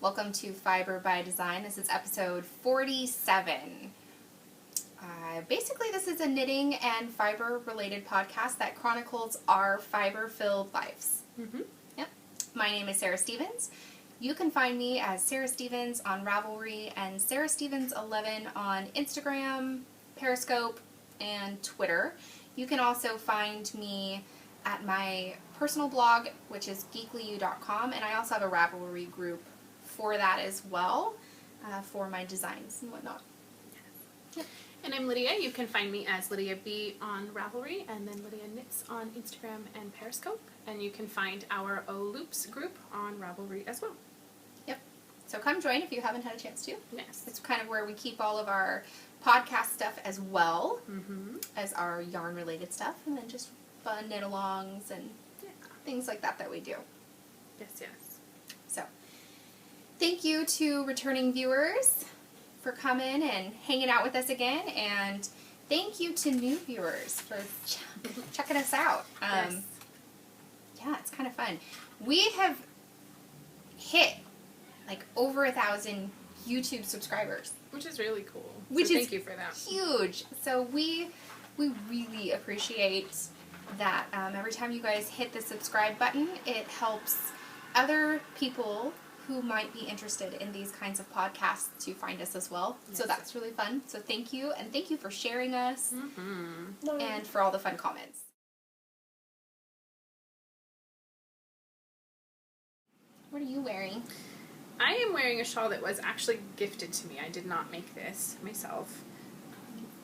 Welcome to Fiber by Design. This is episode 47. Basically, this is a knitting and fiber-related podcast that chronicles our fiber-filled lives. Yep. My name is Sarah Stevens. You can find me as Sarah Stevens on Ravelry and Sarah Stevens 11 on Instagram, Periscope, and Twitter. You can also find me at my personal blog, which is geeklyu.com, and I also have a Ravelry group for that as well, for my designs and whatnot. Yep. And I'm Lydia. You can find me as Lydia B on Ravelry, and then Lydia Knits on Instagram and Periscope. And you can find our Ohloops group on Ravelry as well. Yep. So come join if you haven't had a chance to. Yes. It's kind of where we keep all of our podcast stuff as well as our yarn-related stuff, and then just fun knit-alongs and things like that we do. Yes. So, thank you to returning viewers for coming and hanging out with us again, and thank you to new viewers for checking us out. Yes. Yeah, it's kind of fun. We have hit like over 1,000 YouTube subscribers, which is really cool. Which so is thank you for that. Huge. So we really appreciate that. Every time you guys hit the subscribe button, it helps other people who might be interested in these kinds of podcasts to find us as well. Yes. So that's really fun. So thank you, and thank you for sharing us and for all the fun comments. What are you wearing? I am wearing a shawl that was actually gifted to me. I did not make this myself.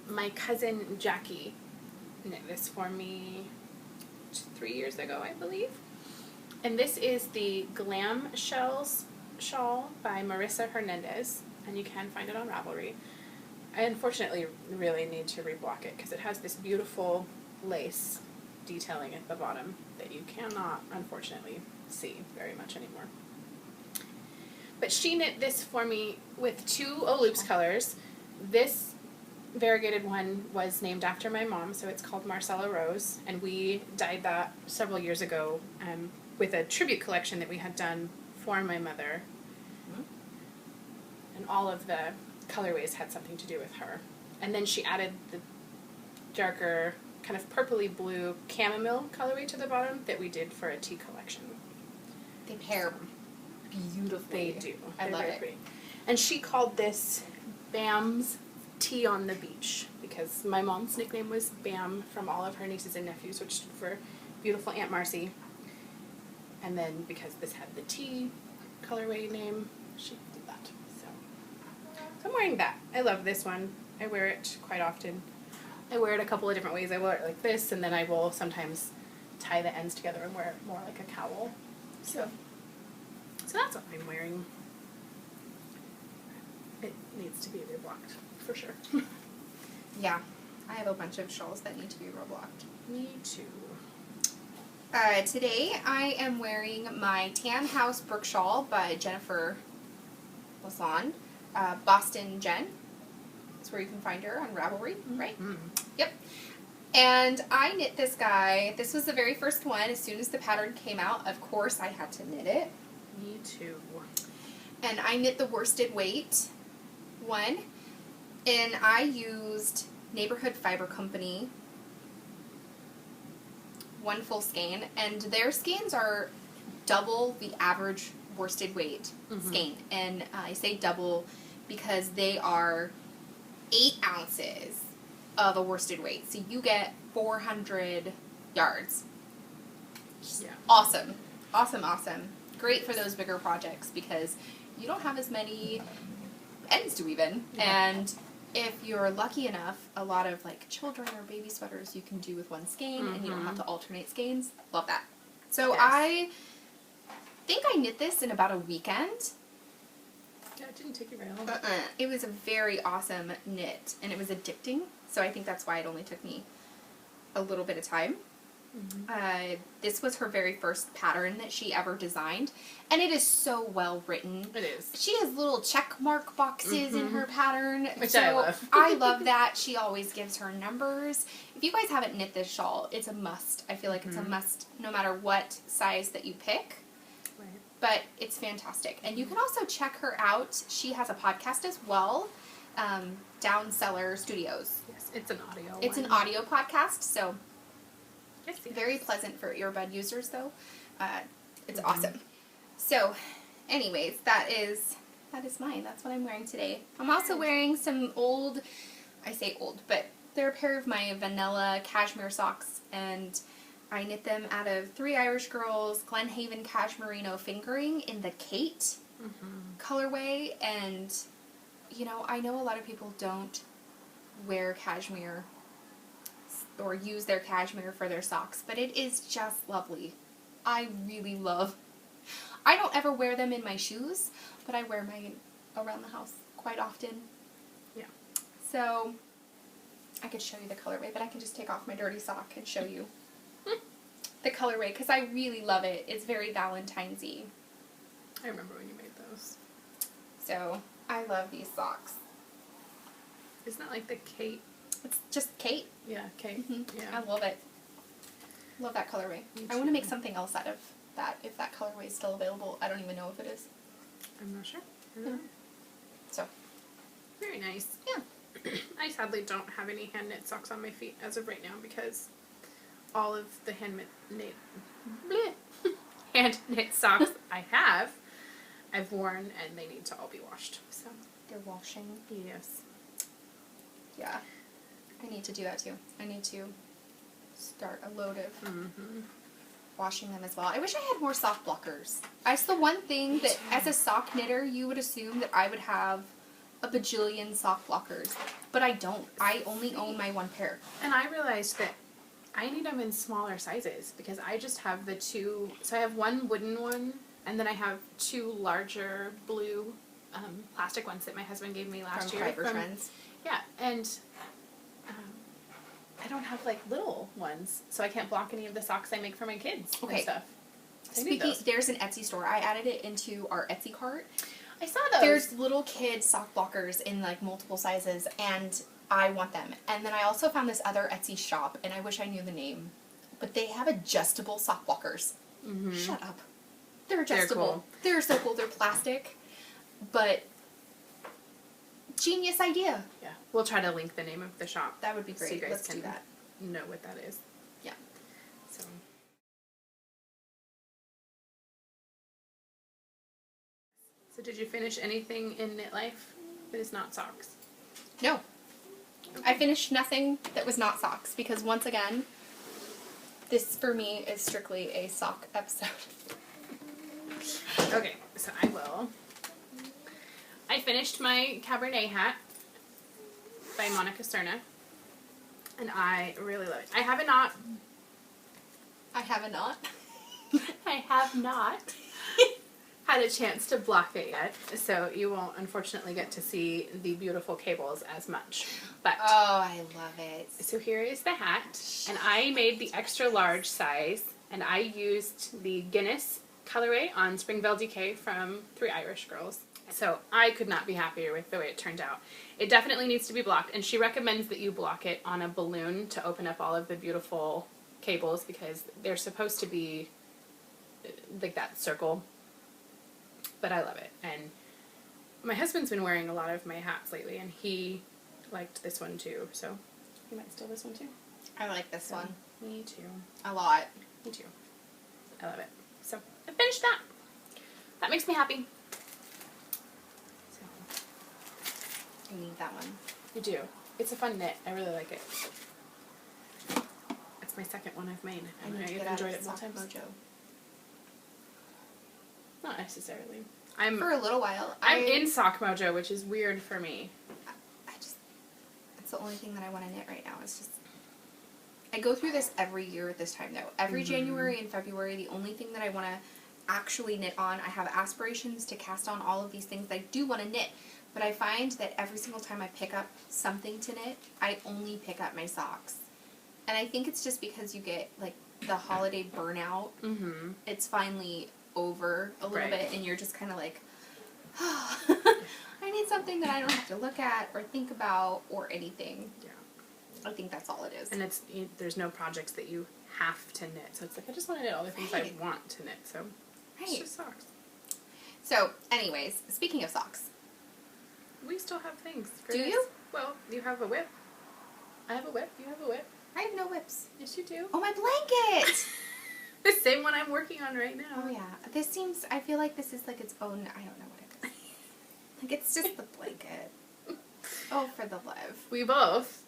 My cousin Jackie knit this for me 3 years ago, I believe. And this is the Glam Shells shawl by Marissa Hernandez, and you can find it on Ravelry. I unfortunately really need to reblock it because it has this beautiful lace detailing at the bottom that you cannot, unfortunately, see very much anymore. But she knit this for me with 2 Ohloops colors. This variegated one was named after my mom, so it's called Marcella Rose, and we dyed that several years ago with a tribute collection that we had done for my mother. And all of the colorways had something to do with her. And then she added the darker, kind of purpley blue chamomile colorway to the bottom that we did for a tea collection. They pair beautifully. They do. I love it. Pretty. And she called this Bam's Tea on the Beach because my mom's nickname was Bam from all of her nieces and nephews, which stood for Beautiful Aunt Marcy. And then because this had the tea colorway name, she did that. So I'm wearing that. I love this one. I wear it quite often. I wear it a couple of different ways. I wear it like this, and then I will sometimes tie the ends together and wear it more like a cowl. So that's what I'm wearing. It needs to be reblocked, for sure. Yeah, I have a bunch of shawls that need to be reblocked. Me too. Today I am wearing my Tan House Brook shawl by Jennifer Lasan, Boston Jen. That's where you can find her on Ravelry, right? Yep. And I knit this guy. This was the very first one. As soon as the pattern came out, of course I had to knit it. Me too. And I knit the worsted weight one, and I used Neighborhood Fiber Company one full skein, and their skeins are double the average worsted weight skein. And I say double because they are 8 ounces of a worsted weight, so you get 400 yards. Yeah. Awesome. Great for those bigger projects because you don't have as many ends to weave in. And if you're lucky enough, a lot of like children or baby sweaters you can do with one skein and you don't have to alternate skeins. Love that. So Yes. I think I knit this in about a weekend. Yeah, it didn't take you very long. It was a very awesome knit, and it was addicting, so I think that's why it only took me a little bit of time. This was her very first pattern that she ever designed, and it is so well written. It is. She has little check mark boxes in her pattern. Which so I love. I love that. She always gives her numbers. If you guys haven't knit this shawl, it's a must. I feel like it's a must no matter what size that you pick. Right. but it's fantastic. And you can also check her out. She has a podcast as well, Down Cellar Studios. Yes, it's an audio It's one. an audio podcast, so Yes, yes. very pleasant for earbud users, though. It's awesome. So, anyways, that is mine. That's what I'm wearing today. I'm also wearing some old, I say old, but they're a pair of my vanilla cashmere socks, and I knit them out of Three Irish Girls Glenhaven Cashmerino fingering in the Kate colorway. And, you know, I know a lot of people don't wear cashmere or use their cashmere for their socks, but it is just lovely. I really love. I don't ever wear them in my shoes, but I wear mine around the house quite often. Yeah. So, I could show you the colorway, but I can just take off my dirty sock and show you the colorway, because I really love it. It's very Valentine's-y. I remember when you made those. So, I love these socks. Isn't that like the Kate? It's just Kate. Yeah, Kate. I Yeah. love it. Love that colorway. Me I want to too. make something else out of that, if that colorway is still available. I don't even know if it is. I'm not sure. Yeah. So, Very nice. yeah. I sadly don't have any hand knit socks on my feet as of right now because all of the hand knit socks I've worn, and they need to all be washed. So They're washing. yes. Yeah. I need to do that too. I need to start a load of washing them as well. I wish I had more sock blockers. That's the one thing that, as a sock knitter, you would assume that I would have a bajillion sock blockers. But I don't. I only own my one pair. And I realized that I need them in smaller sizes because I just have the two. So I have one wooden one, and then I have two larger blue plastic ones that my husband gave me last From year. Fiber Trends. Yeah, and I don't have like little ones, so I can't block any of the socks I make for my kids Okay. and stuff. I need Speaking, those. there's an Etsy store. I added it into our Etsy cart. I saw those. There's little kid sock blockers in like multiple sizes, and I want them. And then I also found this other Etsy shop, and I wish I knew the name, but they have adjustable sock blockers. Shut up. They're adjustable. cool. They're so cool. They're plastic, but genius idea. Yeah, we'll try to link the name of the shop. That would be So great. you guys Let's can do that. know what that is. Yeah. So. So did you finish anything in Knit Life that is not socks? No. I finished nothing that was not socks because, once again, this for me is strictly a sock episode. Okay, so I will. I finished my Cabernet hat by Monica Cerna, and I really love it. I have not I have a knot. had a chance to block it yet, so you won't unfortunately get to see the beautiful cables as much. But Oh, I love it. so here is the hat, and I made the extra large size, and I used the Guinness colorway on Springvale DK from Three Irish Girls. So I could not be happier with the way it turned out. It definitely needs to be blocked, and she recommends that you block it on a balloon to open up all of the beautiful cables because they're supposed to be like that circle. But I love it. And my husband's been wearing a lot of my hats lately, and he liked this one too, so he might steal this one too. I like this one Me too. a lot. Me too. I love it. So I finished that. That makes me happy. So I need that one. you do. It's a fun knit. I really like it. It's my second one I've made. I And need to I've get out enjoyed of it both sock times. mojo. Not necessarily. For a little while. I'm in Sock Mojo, which is weird for me. It's the only thing that I want to knit right now. It's just, I go through this every year at this time though. Every January and February, the only thing that I want to actually knit on, I have aspirations to cast on all of these things that I do want to knit, but I find that every single time I pick up something to knit, I only pick up my socks. And I think it's just because you get like the holiday burnout. Mm-hmm. It's finally over a little Right. bit, and you're just kind of like, oh, I need something that I don't have to look at or think about or anything. Yeah. I think that's all it is. And there's no projects that you have to knit. So it's like, I just want to knit all the things Right. I want to knit. So it's Right. just socks. So, anyways, speaking of socks. We still have things. For Do this. you? Well, you have a whip. I have a whip. You have a whip. I have no whips. Yes, you do. Oh, my blanket! The same one I'm working on right now. Oh, yeah. This seems, I feel like this is like its own, I don't know what it is. Like, it's just the blanket. Oh, for the love. We both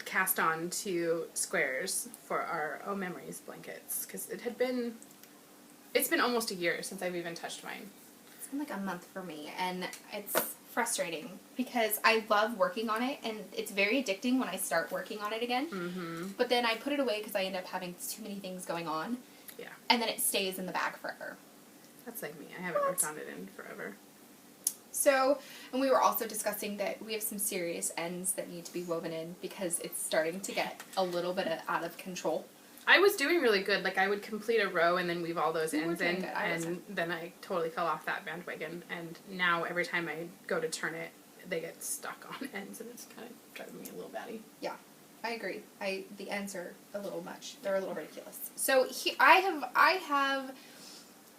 cast on 2 squares for our Oh Memories blankets because it's been almost a year since I've even touched mine. It's been like a month for me, and it's frustrating because I love working on it, and it's very addicting when I start working on it again. Mm-hmm. But then I put it away because I end up having too many things going on. Yeah. And then it stays in the bag forever. That's like me. I haven't worked on it in forever. So, and we were also discussing that we have some serious ends that need to be woven in because it's starting to get a little bit out of control. I was doing really good. Like, I would complete a row and then weave all those You were ends doing in, good. I and wasn't. then I totally fell off that bandwagon. And now every time I go to turn it, they get stuck on ends, and it's kind of driving me a little batty. Yeah, I agree. The ends are a little much. They're a little ridiculous. So I have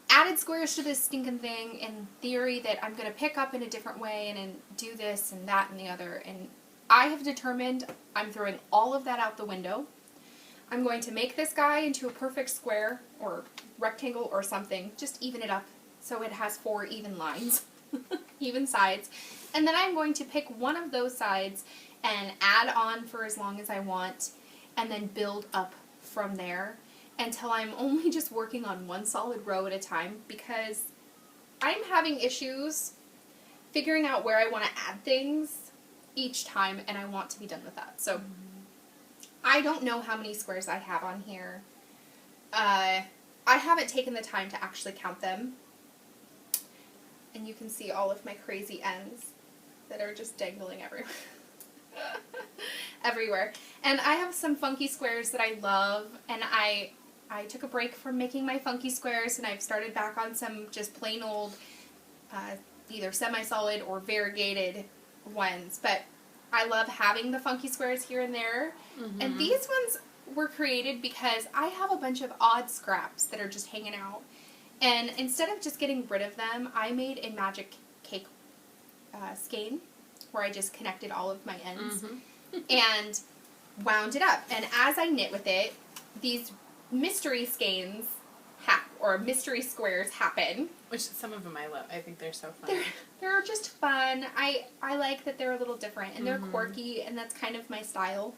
added squares to this stinking thing in theory that I'm going to pick up in a different way and do this and that and the other. And I have determined I'm throwing all of that out the window. I'm going to make this guy into a perfect square or rectangle or something. Just even it up so it has 4 even lines, even sides. And then I'm going to pick one of those sides and add on for as long as I want and then build up from there until I'm only just working on one solid row at a time because I'm having issues figuring out where I want to add things each time, and I want to be done with that. So I don't know how many squares I have on here. I haven't taken the time to actually count them. And you can see all of my crazy ends that are just dangling everywhere. Everywhere. And I have some funky squares that I love, and I took a break from making my funky squares, and I've started back on some just plain old either semi-solid or variegated ones. But I love having the funky squares here and there. Mm-hmm. And these ones were created because I have a bunch of odd scraps that are just hanging out. And instead of just getting rid of them, I made a magic cake skein where I just connected all of my ends and wound it up. And as I knit with it, these mystery skeins or mystery squares happen. Which some of them I love. I think they're so fun. They're just fun. I like that they're a little different and they're quirky, and that's kind of my style.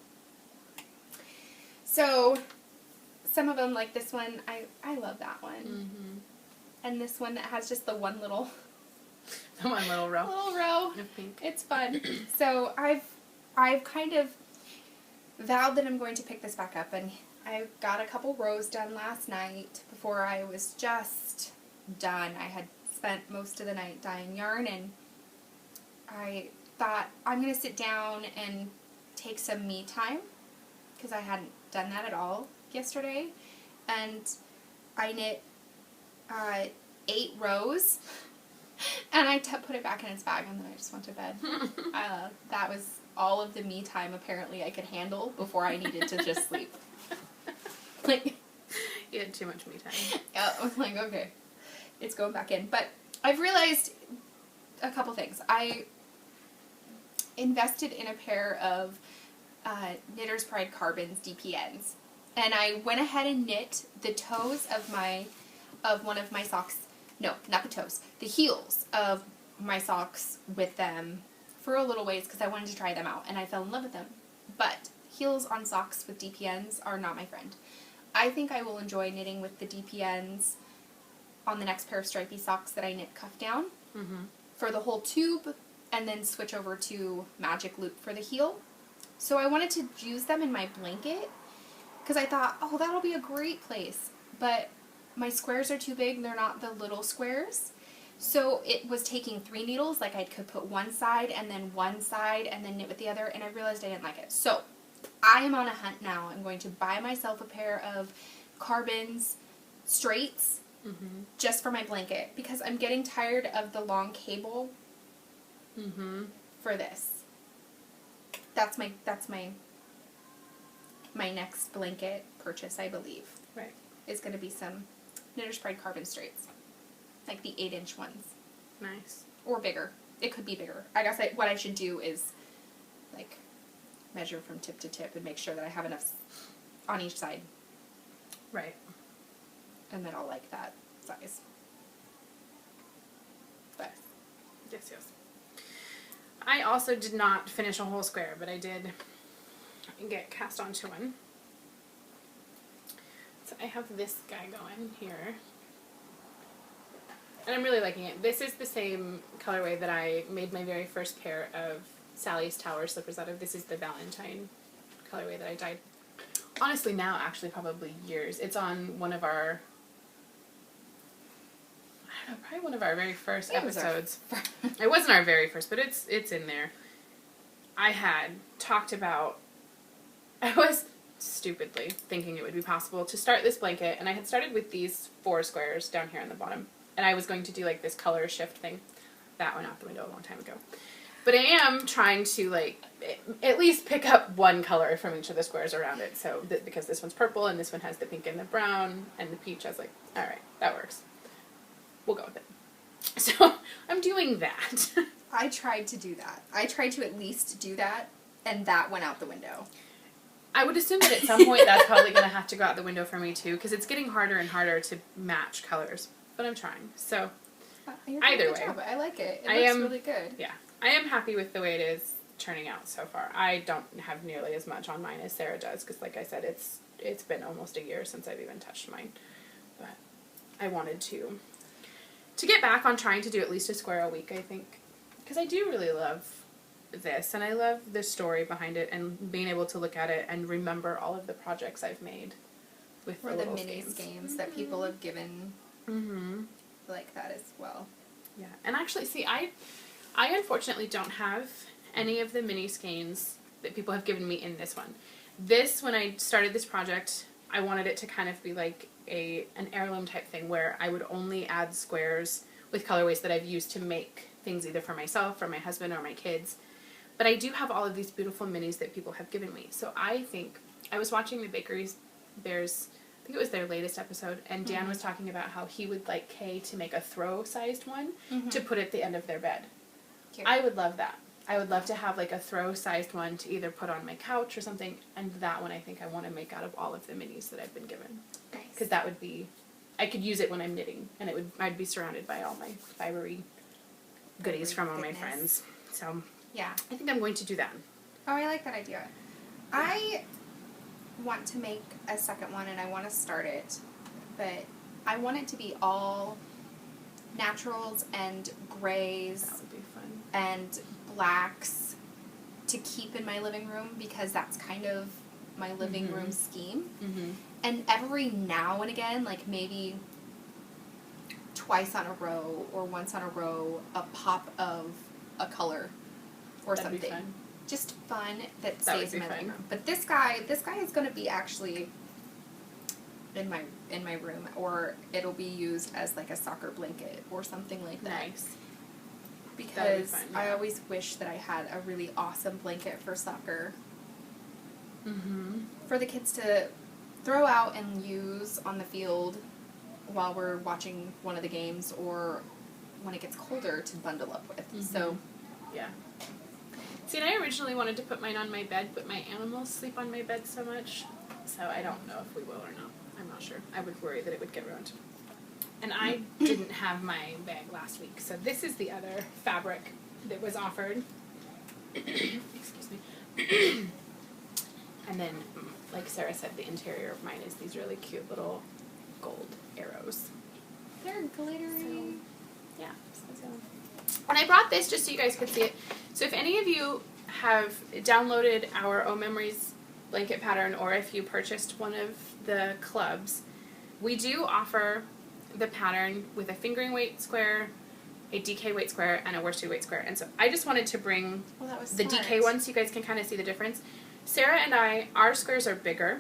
So some of them, like this one, I love that one. Mm-hmm. And this one that has just the one little row. Little row. Of pink. It's fun. So I've kind of vowed that I'm going to pick this back up, and I got a couple rows done last night before I was just done. I had spent most of the night dyeing yarn, and I thought I'm going to sit down and take some me time because I hadn't done that at all yesterday. And I knit 8 rows, and I put it back in its bag, and then I just went to bed. That was all of the me time apparently I could handle before I needed to just sleep. Like, you had too much me time. Yeah, I was like, okay, it's going back in. But I've realized a couple things. I invested in a pair of Knitter's Pride Carbons DPNs, and I went ahead and knit the toes of one of my socks. No, not the toes. The heels of my socks with them for a little ways because I wanted to try them out, and I fell in love with them. But heels on socks with DPNs are not my friend. I think I will enjoy knitting with the DPNs on the next pair of stripy socks that I knit cuff down for the whole tube, and then switch over to magic loop for the heel. So I wanted to use them in my blanket because I thought, oh, that'll be a great place. But my squares are too big. They're not the little squares. So it was taking 3 needles. Like I could put one side and then knit with the other, and I realized I didn't like it. So I am on a hunt now. I'm going to buy myself a pair of Carbons straights just for my blanket because I'm getting tired of the long cable for this. That's my next blanket purchase, I believe. Right. Is going to be some Knitter's Pride Carbon straights. like the 8-inch ones. Nice. Or bigger. It could be bigger. I guess what I should do is, like, measure from tip to tip and make sure that I have enough on each side. Right. And then I'll like that size. But. Yes. I also did not finish a whole square, but I did get cast onto one. So I have this guy going here. And I'm really liking it. This is the same colorway that I made my very first pair of Sally's Tower slippers out of. This is the Valentine colorway that I dyed. Honestly, now, actually, probably years. It's on one of our, I don't know, probably one of our very first episodes. It wasn't our very first, but it's in there. I had talked about, I was stupidly thinking it would be possible to start this blanket, and I had started with these 4 squares down here on the bottom. And I was going to do, like, this color shift thing. That went out the window a long time ago. But I am trying to, like, at least pick up one color from each of the squares around it. So, because this one's purple, and this one has the pink and the brown, and the peach, I was like, alright, that works. We'll go with it. So, I'm doing that. I tried to do that. I tried to at least do that, and that went out the window. I would assume that at some point that's probably going to have to go out the window for me, too, because it's getting harder and harder to match colors. But I'm trying. So, either way. Job. I like it. It looks really good. Yeah. I am happy with the way it is turning out so far. I don't have nearly as much on mine as Sarah does, because like I said, it's been almost a year since I've even touched mine. But I wanted to get back on trying to do at least a square a week, I think. Because I do really love this, and I love the story behind it, and being able to look at it and remember all of the projects I've made with the little mini games that people have given. Like that as well. Yeah, and actually, see, I unfortunately don't have any of the mini skeins that people have given me in this one. This, when I started this project, I wanted it to kind of be like an heirloom type thing where I would only add squares with colorways that I've used to make things either for myself, or my husband, or my kids. But I do have all of these beautiful minis that people have given me. So I think, I was watching the Bakery's Bears, I think it was their latest episode, and Dan was talking about how he would like Kay to make a throw-sized one to put at the end of their bed. Cute. I would love that. I would love to have like a throw-sized one to either put on my couch or something, and that one I think I want to make out of all of the minis that I've been given. Nice. Because that would be, I could use it when I'm knitting, and I'd be surrounded by all my fibery goodies from all my friends. So yeah, I think I'm going to do that. Oh, I like that idea. I want to make a second one, and I want to start it, but I want it to be all naturals and grays. That would be fun. And blacks to keep in my living room, because that's kind of my living room scheme. And every now and again, like maybe twice on a row or once on a row, a pop of a color or That'd something. Be fun. Just fun that stays in my living room. But this guy is going to be actually in my room, or it'll be used as like a soccer blanket or something like that. Nice. Because fun, yeah. I always wish that I had a really awesome blanket for soccer. For the kids to throw out and use on the field while we're watching one of the games, or when it gets colder to bundle up with. So, yeah. See, and I originally wanted to put mine on my bed, but my animals sleep on my bed so much, so I don't know if we will or not. I'm not sure. I would worry that it would get ruined. And I didn't have my bag last week, so this is the other fabric that was offered. Excuse me. And then, like Sarah said, the interior of mine is these really cute little gold arrows. They're glittery. So, yeah. And I brought this just so you guys could see it. So if any of you have downloaded our Oh Memories blanket pattern, or if you purchased one of the clubs, we do offer the pattern with a fingering weight square, a DK weight square, and a worsted weight square. And so I just wanted to bring the DK one so you guys can kind of see the difference. Sarah and I, our squares are bigger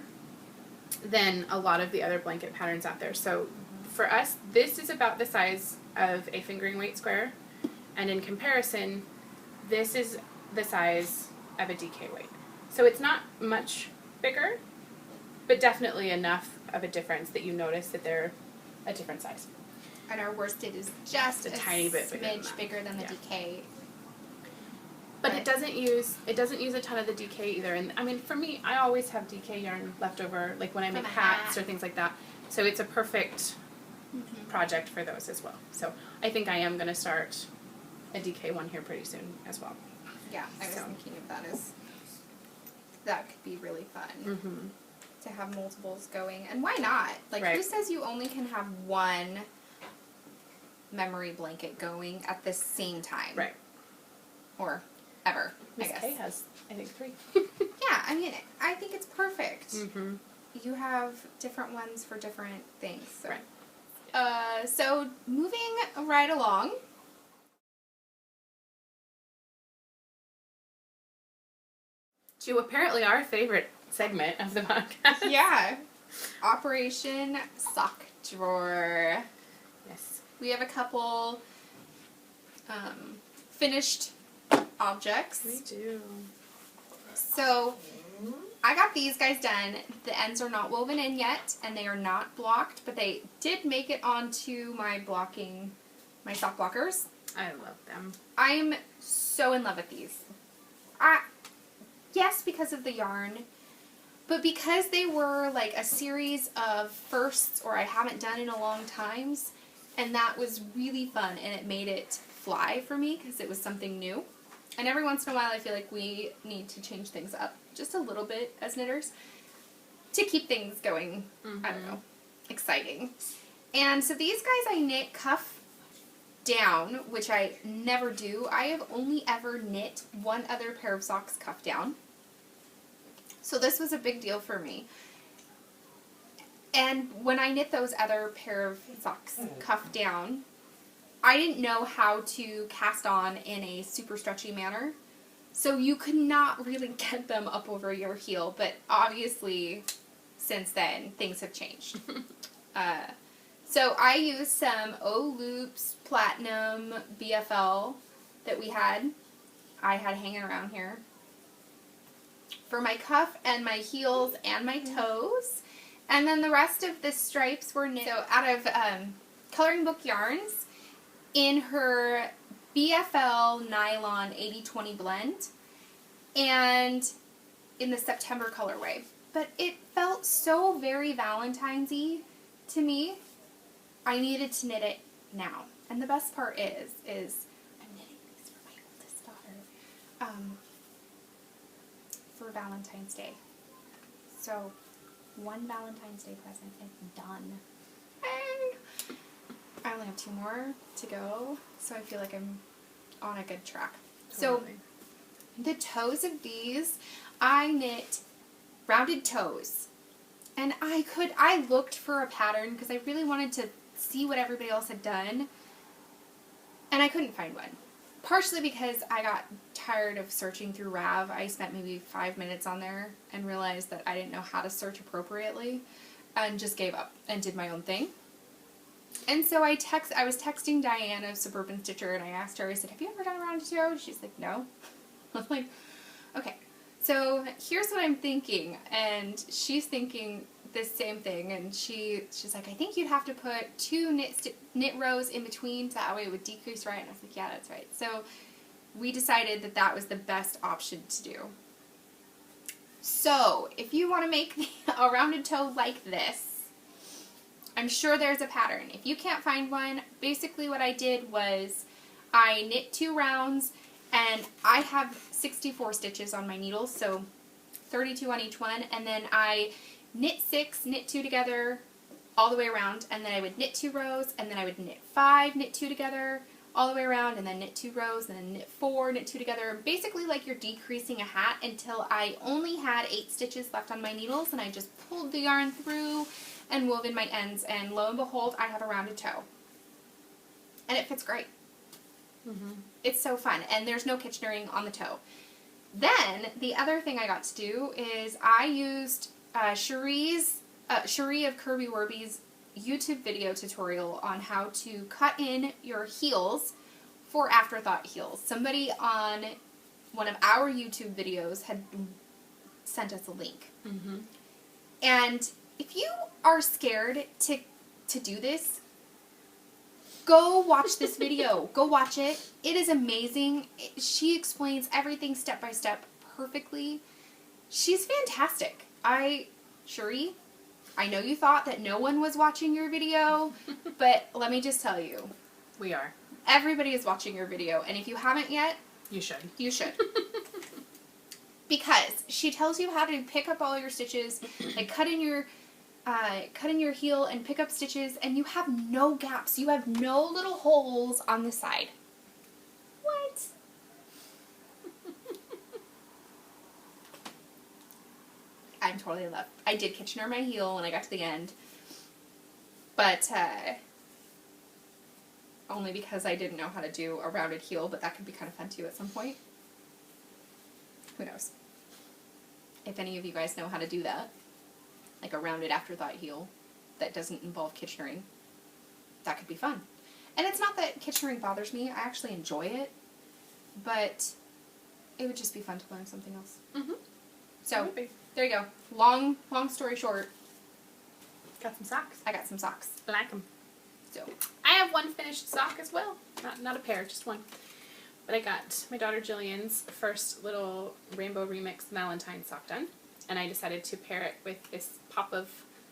than a lot of the other blanket patterns out there. So for us, this is about the size of a fingering weight square. And in comparison, this is the size of a DK weight. So it's not much bigger, but definitely enough of a difference that you notice that they're a different size. And our worsted is just a tiny bit bigger than the DK. But it doesn't use a ton of the DK either. And I mean, for me, I always have DK yarn left over, like when I make hats or things like that. So it's a perfect project for those as well. So I think I am going to start a DK one here pretty soon as well. Yeah, I was thinking of that as that could be really fun to have multiples going. And why not? Like, who says you only can have one memory blanket going at the same time? Right. Or ever, Miss I guess. K has, I think, 3. Yeah, I mean, I think it's perfect. You have different ones for different things. So. Right. So moving right along. To apparently our favorite segment of the podcast. Yeah. Operation Sock Drawer. Yes. We have a couple finished objects. We do. So I got these guys done. The ends are not woven in yet, and they are not blocked, but they did make it onto my sock blockers. I love them. I'm so in love with these. Yes, because of the yarn, but because they were like a series of firsts or I haven't done in a long times, and that was really fun, and it made it fly for me because it was something new. And every once in a while I feel like we need to change things up just a little bit as knitters to keep things going, I don't know, exciting. And so these guys I knit cuff down, which I never do. I have only ever knit one other pair of socks cuff down. So this was a big deal for me. And when I knit those other pair of socks cuff down, I didn't know how to cast on in a super stretchy manner. So you could not really get them up over your heel, but obviously since then things have changed. So I used some Ohloops Platinum BFL that I had hanging around here for my cuff and my heels and my toes. And then the rest of the stripes were knit out of Coloring Book Yarns in her BFL Nylon 80-20 blend and in the September colorway. But it felt so very Valentine's-y to me. I needed to knit it now. And the best part is I'm knitting these for my oldest daughter for Valentine's Day. So one Valentine's Day present is done. Hey. I only have 2 more to go, so I feel like I'm on a good track. Totally. So the toes of these, I knit rounded toes. And I looked for a pattern because I really wanted to see what everybody else had done, and I couldn't find one. Partially because I got tired of searching through Rav. I spent maybe 5 minutes on there and realized that I didn't know how to search appropriately and just gave up and did my own thing. And so I was texting Diane of Suburban Stitcher, and I asked her, I said, have you ever done a rounded toe? She's like, no. I was like, okay. So here's what I'm thinking, and she's thinking the same thing, and she's like, I think you'd have to put 2 knit rows in between so that way it would decrease, right? And I was like, yeah, that's right. So we decided that that was the best option to do. So if you want to make a rounded toe like this, I'm sure there's a pattern. If you can't find one, basically what I did was I knit 2 rounds, and I have 64 stitches on my needles, so 32 on each one, and then I knit 6, knit 2 together all the way around, and then I would knit 2 rows, and then I would knit 5, knit 2 together all the way around, and then knit 2 rows, and then knit 4, knit 2 together, basically like you're decreasing a hat until I only had 8 stitches left on my needles, and I just pulled the yarn through and wove in my ends, and lo and behold, I have a rounded toe. And it fits great. It's so fun, and there's no Kitchenerring on the toe. Then, the other thing I got to do is I used Cherie of Kirby Werby's YouTube video tutorial on how to cut in your heels for afterthought heels. Somebody on one of our YouTube videos had sent us a link. And if you are scared to do this, Go watch this video. Go watch it. It is amazing. She explains everything step by step perfectly. She's fantastic. Shuri, I know you thought that no one was watching your video, but let me just tell you. We are. Everybody is watching your video, and if you haven't yet, you should. You should. Because she tells you how to pick up all your stitches, like cut in your heel and pick up stitches, and you have no gaps. You have no little holes on the side. What? I'm totally in love. I did Kitchener my heel when I got to the end, but only because I didn't know how to do a rounded heel, but that could be kind of fun too at some point. Who knows? If any of you guys know how to do that, like a rounded afterthought heel that doesn't involve Kitchenering, that could be fun. And it's not that Kitchenering bothers me. I actually enjoy it, but it would just be fun to learn something else. Mm-hmm. So, there you go. Long story short. Got some socks. I got some socks. I like them. So, I have one finished sock as well. Not a pair, just one. But I got my daughter Jillian's first little Rainbow Remix Valentine sock done. And I decided to pair it with this pop of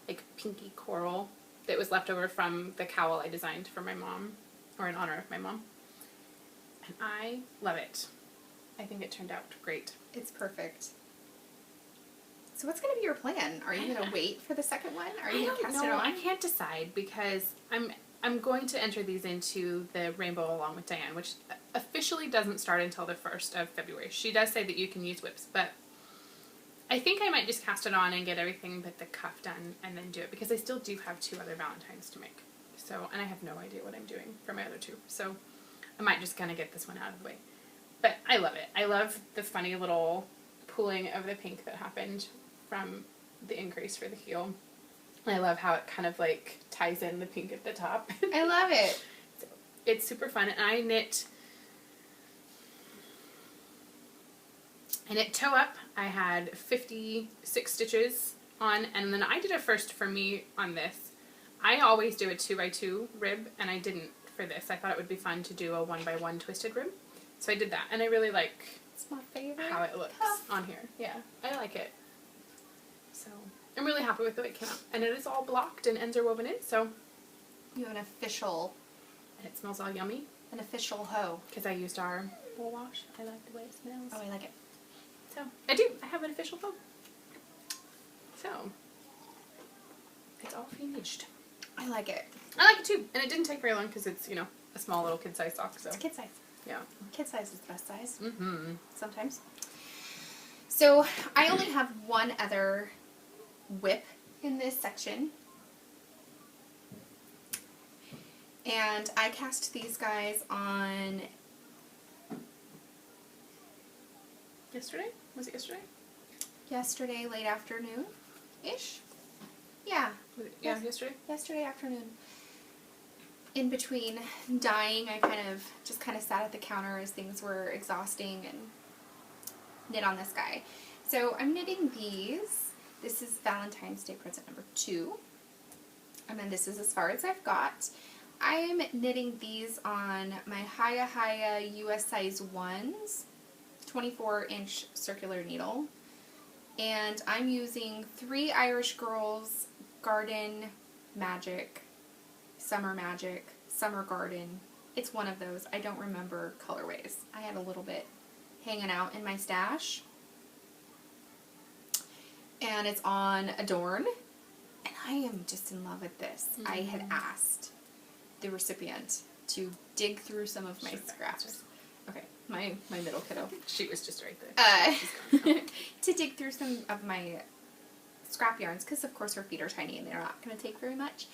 like pinky coral that was left over from the cowl I designed for my mom, or in honor of my mom. And I love it. I think it turned out great. it's perfect. So what's going to be your plan? Are you going to wait for the second one? Are you going to cast it on? I can't decide because I'm going to enter these into the Rainbow Along with Diane, which officially doesn't start until the 1st of February. She does say that you can use whips, but I think I might just cast it on and get everything but the cuff done and then do it, because I still do have 2 other Valentines to make. So, and I have no idea what I'm doing for my other 2. So I might just kind of get this one out of the way. But I love it. I love the funny little pooling of the pink that happened from the increase for the heel. And I love how it kind of like ties in the pink at the top. I love it. So it's super fun. And I knit toe up. I had 56 stitches on, and then I did a first for me on this. I always do a 2x2 rib, and I didn't for this. I thought it would be fun to do a 1x1 twisted rib. So I did that, and I really like It's my favorite. how it looks on here. Yeah, I like it. So I'm really happy with the way it came out. And it is all blocked and ends are woven in, so. You have an official. And it smells all yummy. An official hoe. Because I used our wool wash. I like the way it smells. Oh, I like it. So, I do. I have an official hoe. So, it's all finished. I like it. I like it too. And it didn't take very long because it's, you know, a small little kid-size sock, so. It's kid size. Yeah. Kid size is the best size. Mm-hmm. Sometimes. So, I only have one other whip in this section. And I cast these guys on Yesterday? Was it yesterday? yesterday late afternoon-ish. Yeah. Was it, yeah, yesterday? Yesterday afternoon. In between dyeing, I just kind of sat at the counter as things were exhausting and knit on this guy. So I'm knitting these. This is Valentine's Day present number 2. And then this is as far as I've got. I'm knitting these on my Haya US size 1s, 24-inch circular needle. And I'm using 3 Irish Girls Garden Magic, Summer Magic, Summer Garden. It's one of those. I don't remember colorways. I had a little bit hanging out in my stash. And it's on Adorn. And I am just in love with this. Mm-hmm. I had asked the recipient to dig through some of my scraps. Okay, my middle kiddo. She was just right there. Okay. To dig through some of my scrap yarns, because of course her feet are tiny and they're not going to take very much,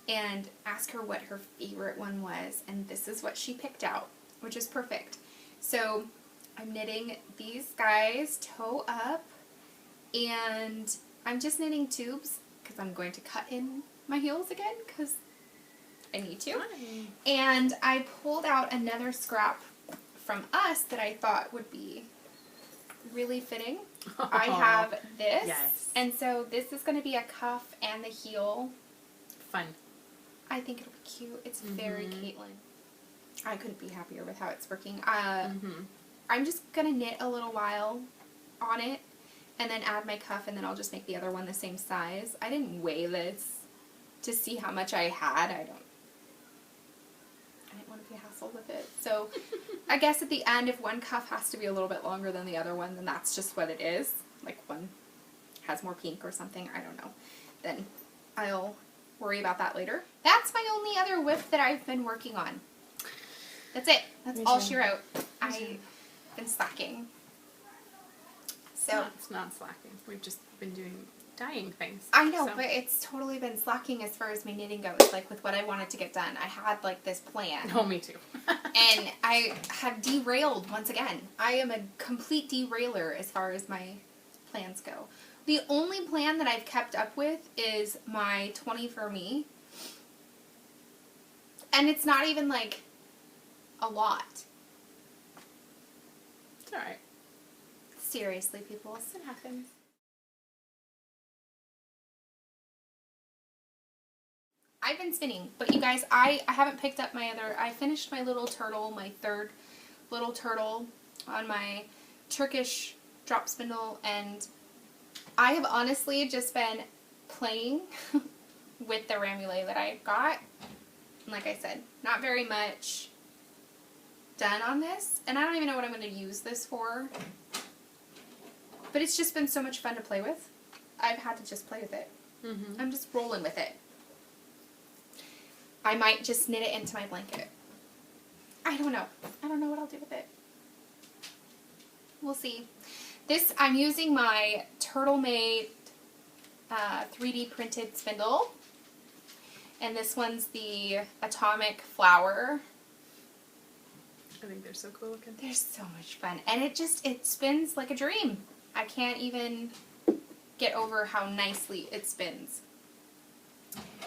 and ask her what her favorite one was, and this is what she picked out, which is perfect. So I'm knitting these guys toe up, and I'm just knitting tubes because I'm going to cut in my heels again because I need to. Fine. And I pulled out another scrap from us that I thought would be really fitting. I have this. Yes. And so this is going to be a cuff and the heel. Fun. I think it'll be cute. It's very Caitlin. I couldn't be happier with how it's working. I'm just going to knit a little while on it and then add my cuff, and then I'll just make the other one the same size. I didn't weigh this to see how much I had. I didn't want to be hassled with it. So I guess at the end, if one cuff has to be a little bit longer than the other one, then that's just what it is. Like one has more pink or something, I don't know. Then I'll worry about that later. That's my only other whip that I've been working on. That's it. That's all she wrote. I've been slacking. So It's not slacking. We've just been doing dyeing things. I know, but it's totally been slacking as far as my knitting goes, like with what I wanted to get done. I had like this plan. Oh, me too. And I have derailed once again. I am a complete derailer as far as my plans go. The only plan that I've kept up with is my 20 for me. And it's not even like a lot. It's alright. Seriously, people. It happens. I've been spinning, but you guys, I haven't picked up my other, I finished my little turtle, my third little turtle on my Turkish drop spindle, and I have honestly just been playing with the ramule that I got. And like I said, not very much done on this, and I don't even know what I'm going to use this for, but it's just been so much fun to play with. I've had to just play with it. I'm just rolling with it. I might just knit it into my blanket. I don't know. I don't know what I'll do with it. We'll see. This, I'm using my Turtle Made 3D printed spindle. And this one's the Atomic Flower. I think they're so cool looking. They're so much fun. And it spins like a dream. I can't even get over how nicely it spins.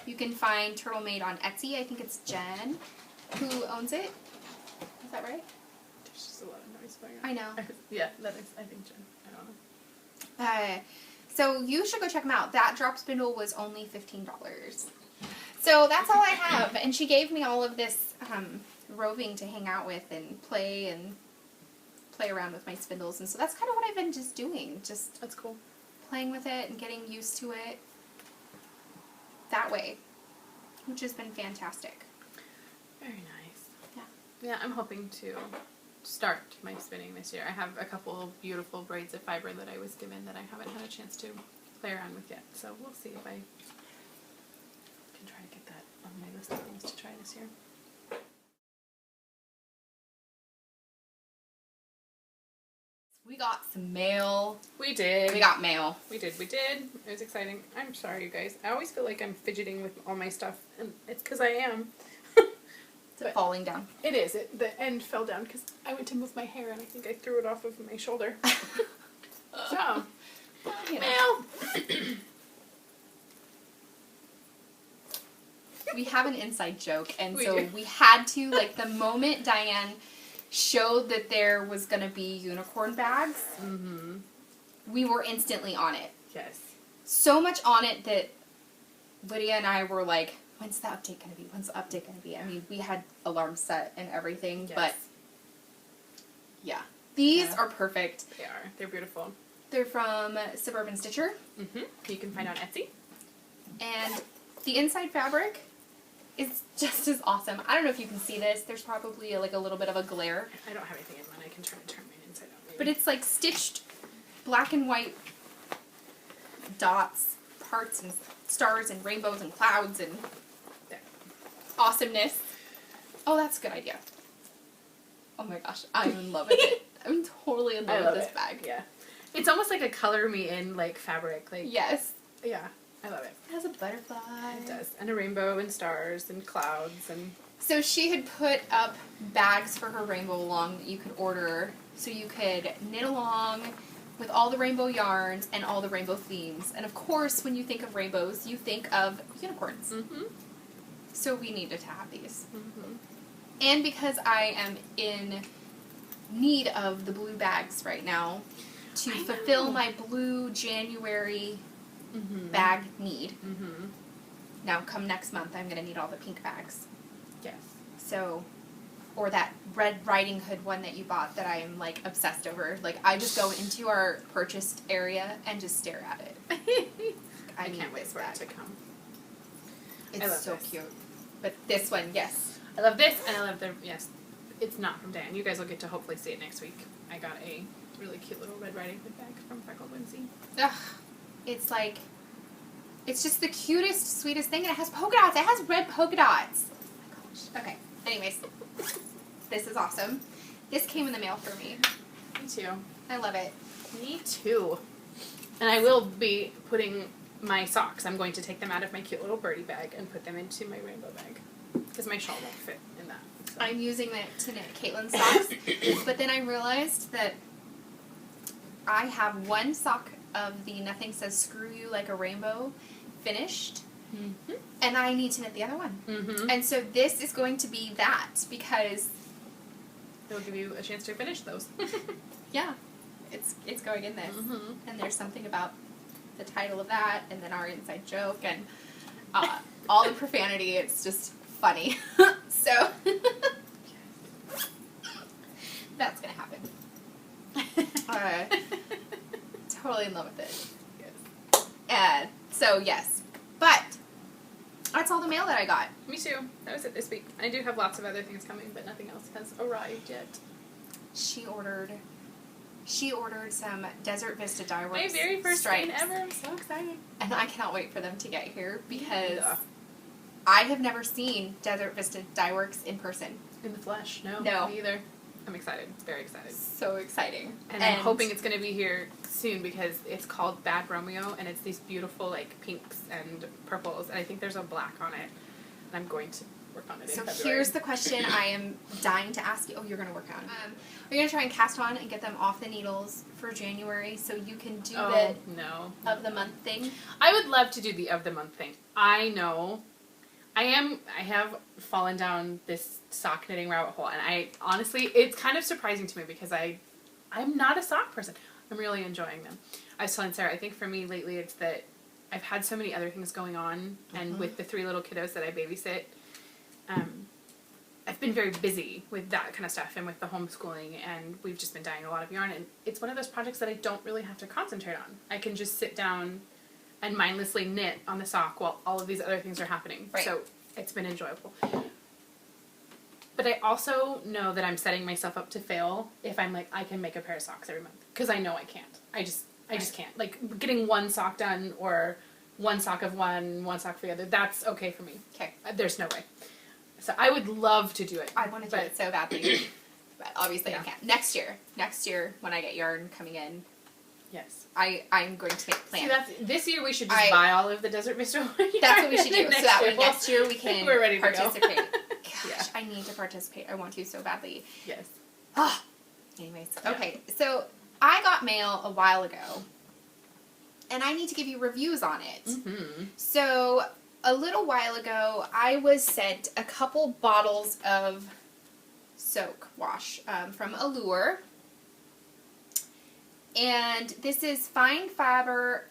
You can find Turtle Made on Etsy. I think it's Jen who owns it. Is that right? There's just a lot of noise going on. I know. Yeah, that is, I think, Jen. I don't know. So you should go check them out. That drop spindle was only $15. So that's all I have. And she gave me all of this roving to hang out with and play around with my spindles. And so that's kind of what I've been just doing. Just That's cool. playing with it and getting used to it that way, which has been fantastic. Very nice. Yeah. Yeah, I'm hoping to start my spinning this year. I have a couple of beautiful braids of fiber that I was given that I haven't had a chance to play around with yet. So we'll see if I can try to get that on my list of things to try this year. We got some mail. We did. We got mail. We did. It was exciting. I'm sorry, you guys. I always feel like I'm fidgeting with all my stuff, and it's because I am. It's falling down. It is. The end fell down because I went to move my hair, and I think I threw it off of my shoulder. So, mail. We have an inside joke, and We so do. we had to, like, the moment Diane showed that there was going to be unicorn bags, we were instantly on it. Yes. So much on it that Lydia and I were like, when's the update going to be? When's the update going to be? I mean, we had alarms set and everything, Yes. but yeah. These are perfect. They are. They're beautiful. They're from Suburban Stitcher, You can find on Etsy. and the inside fabric is just as awesome. I don't know if you can see this. There's probably like a little bit of a glare. I don't have anything in mine. I can try to turn mine inside out. Maybe. But it's like stitched black and white dots, hearts and stars and rainbows and clouds and There. awesomeness. Oh, that's a good idea. Oh my gosh, I'm in love with it. I'm totally in love with this bag. Yeah. It's almost like a color me in like fabric. Like Yes. Yeah. I love it. It has a butterfly. It does. And a rainbow and stars and clouds and So she had put up bags for her rainbow along that you could order so you could knit along with all the rainbow yarns and all the rainbow themes. And of course, when you think of rainbows, you think of unicorns. So we needed to have these. And because I am in need of the blue bags right now to fulfill my blue January bag need, Now, come next month, I'm going to need all the pink bags. Yes. So, or that Red Riding Hood one that you bought that I am, like, obsessed over. Like, I just go into our purchased area and just stare at it. I can't wait for it to come. It's so cute. But this one, yes. I love this, and I love the, yes, it's not from Dan. You guys will get to hopefully see it next week. I got a really cute little Red Riding Hood bag from Freckled Whimsy. Ugh. It's like, it's just the cutest, sweetest thing, and it has polka dots. It has red polka dots. Oh my gosh. Okay. Anyways, this is awesome. This came in the mail for me. Me too. I love it. Me too. And I will be putting my socks. I'm going to take them out of my cute little birdie bag and put them into my rainbow bag. Because my shawl won't fit in that. So. I'm using it to knit Caitlin's socks. But then I realized that I have one sock of the Nothing Says Screw You Like a Rainbow finished. Mm-hmm. And I need to knit the other one. Mm-hmm. And so this is going to be that because it'll give you a chance to finish those. Yeah. It's going in this. Mm-hmm. And there's something about the title of that and then our inside joke and all the profanity. It's just funny. So that's going to happen. Totally in love with it. Yes. So, yes. But that's all the mail that I got. Me too. That was it this week. I do have lots of other things coming, but nothing else has arrived yet. She ordered some Desert Vista Dye Works my very first stripes. skein ever. I'm so excited. And I cannot wait for them to get here because I have never seen Desert Vista Dye Works in person. In the flesh. No. Me either. I'm excited. Very excited. So exciting. And I'm hoping it's going to be here soon because it's called Bad Romeo and it's these beautiful like pinks and purples and I think there's a black on it. And I'm going to work on it in February. So here's the question I am dying to ask you. Oh, you're going to work on. Are you going to try and cast on and get them off the needles for January so you can do the of the month thing? I would love to do the of the month thing. I know. I have fallen down this sock knitting rabbit hole, and I honestly, it's kind of surprising to me because I'm not a sock person. I'm really enjoying them. I was telling Sarah, I think for me lately it's that I've had so many other things going on, and with the 3 little kiddos that I babysit, I've been very busy with that kind of stuff and with the homeschooling, and we've just been dyeing a lot of yarn, and it's one of those projects that I don't really have to concentrate on. I can just sit down and mindlessly knit on the sock while all of these other things are happening. Right. So it's been enjoyable. But I also know that I'm setting myself up to fail if I'm like, I can make a pair of socks every month. Because I know I can't. I just can't. Like, getting one sock done or one sock of one sock for the other, that's okay for me. Okay. There's no way. So I would love to do it. I want to do it so badly. But obviously I can't. Next year, when I get yarn coming in, yes. I'm going to make plans. See, this year we should just buy all of the Desert Vista yarn. That's what we should do. So that way next year we can we're ready to participate. go. Gosh, I need to participate. I want to so badly. Yes. Anyways, okay. So I got mail a while ago, and I need to give you reviews on it. Mm-hmm. So a little while ago, I was sent a couple bottles of soak wash from Allure. And this is fine fiber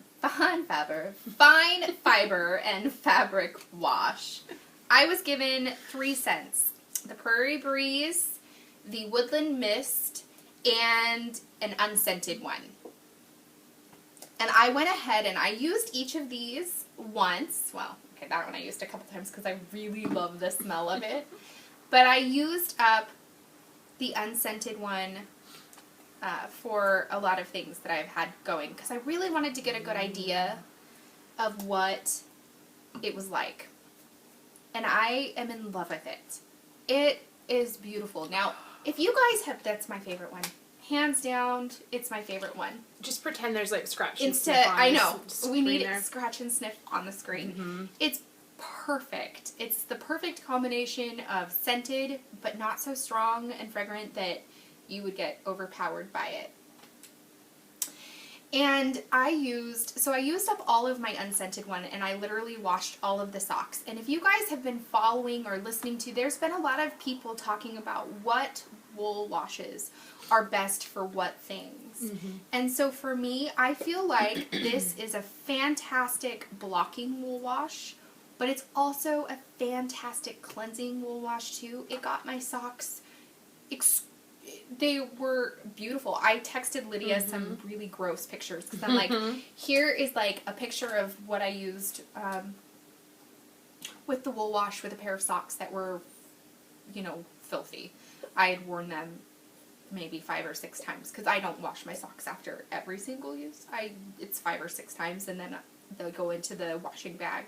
and fabric wash. I was given 3 scents. The Prairie Breeze, the Woodland Mist, and an unscented one. And I went ahead and I used each of these once. Well, okay, that one I used a couple times because I really love the smell of it. But I used up the unscented one for a lot of things that I've had going because I really wanted to get a good idea of what it was like. And I am in love with it. It is beautiful. Now, if you guys have, that's my favorite one. Hands down, it's my favorite one. Just pretend there's like scratch and sniff on I know. We need there. Scratch and sniff on the screen. Mm-hmm. It's perfect. It's the perfect combination of scented, but not so strong and fragrant that you would get overpowered by it. And I used up all of my unscented one, and I literally washed all of the socks. And if you guys have been following or listening to, there's been a lot of people talking about what wool washes are best for what things. Mm-hmm. And so for me, I feel like this is a fantastic blocking wool wash But it's also a fantastic cleansing wool wash too. It got my socks, they were beautiful. I texted Lydia some really gross pictures because I'm like, here is like a picture of what I used with the wool wash with a pair of socks that were, you know, filthy. I had worn them maybe 5 or 6 times because I don't wash my socks after every single use. It's 5 or 6 times and then they'll go into the washing bag.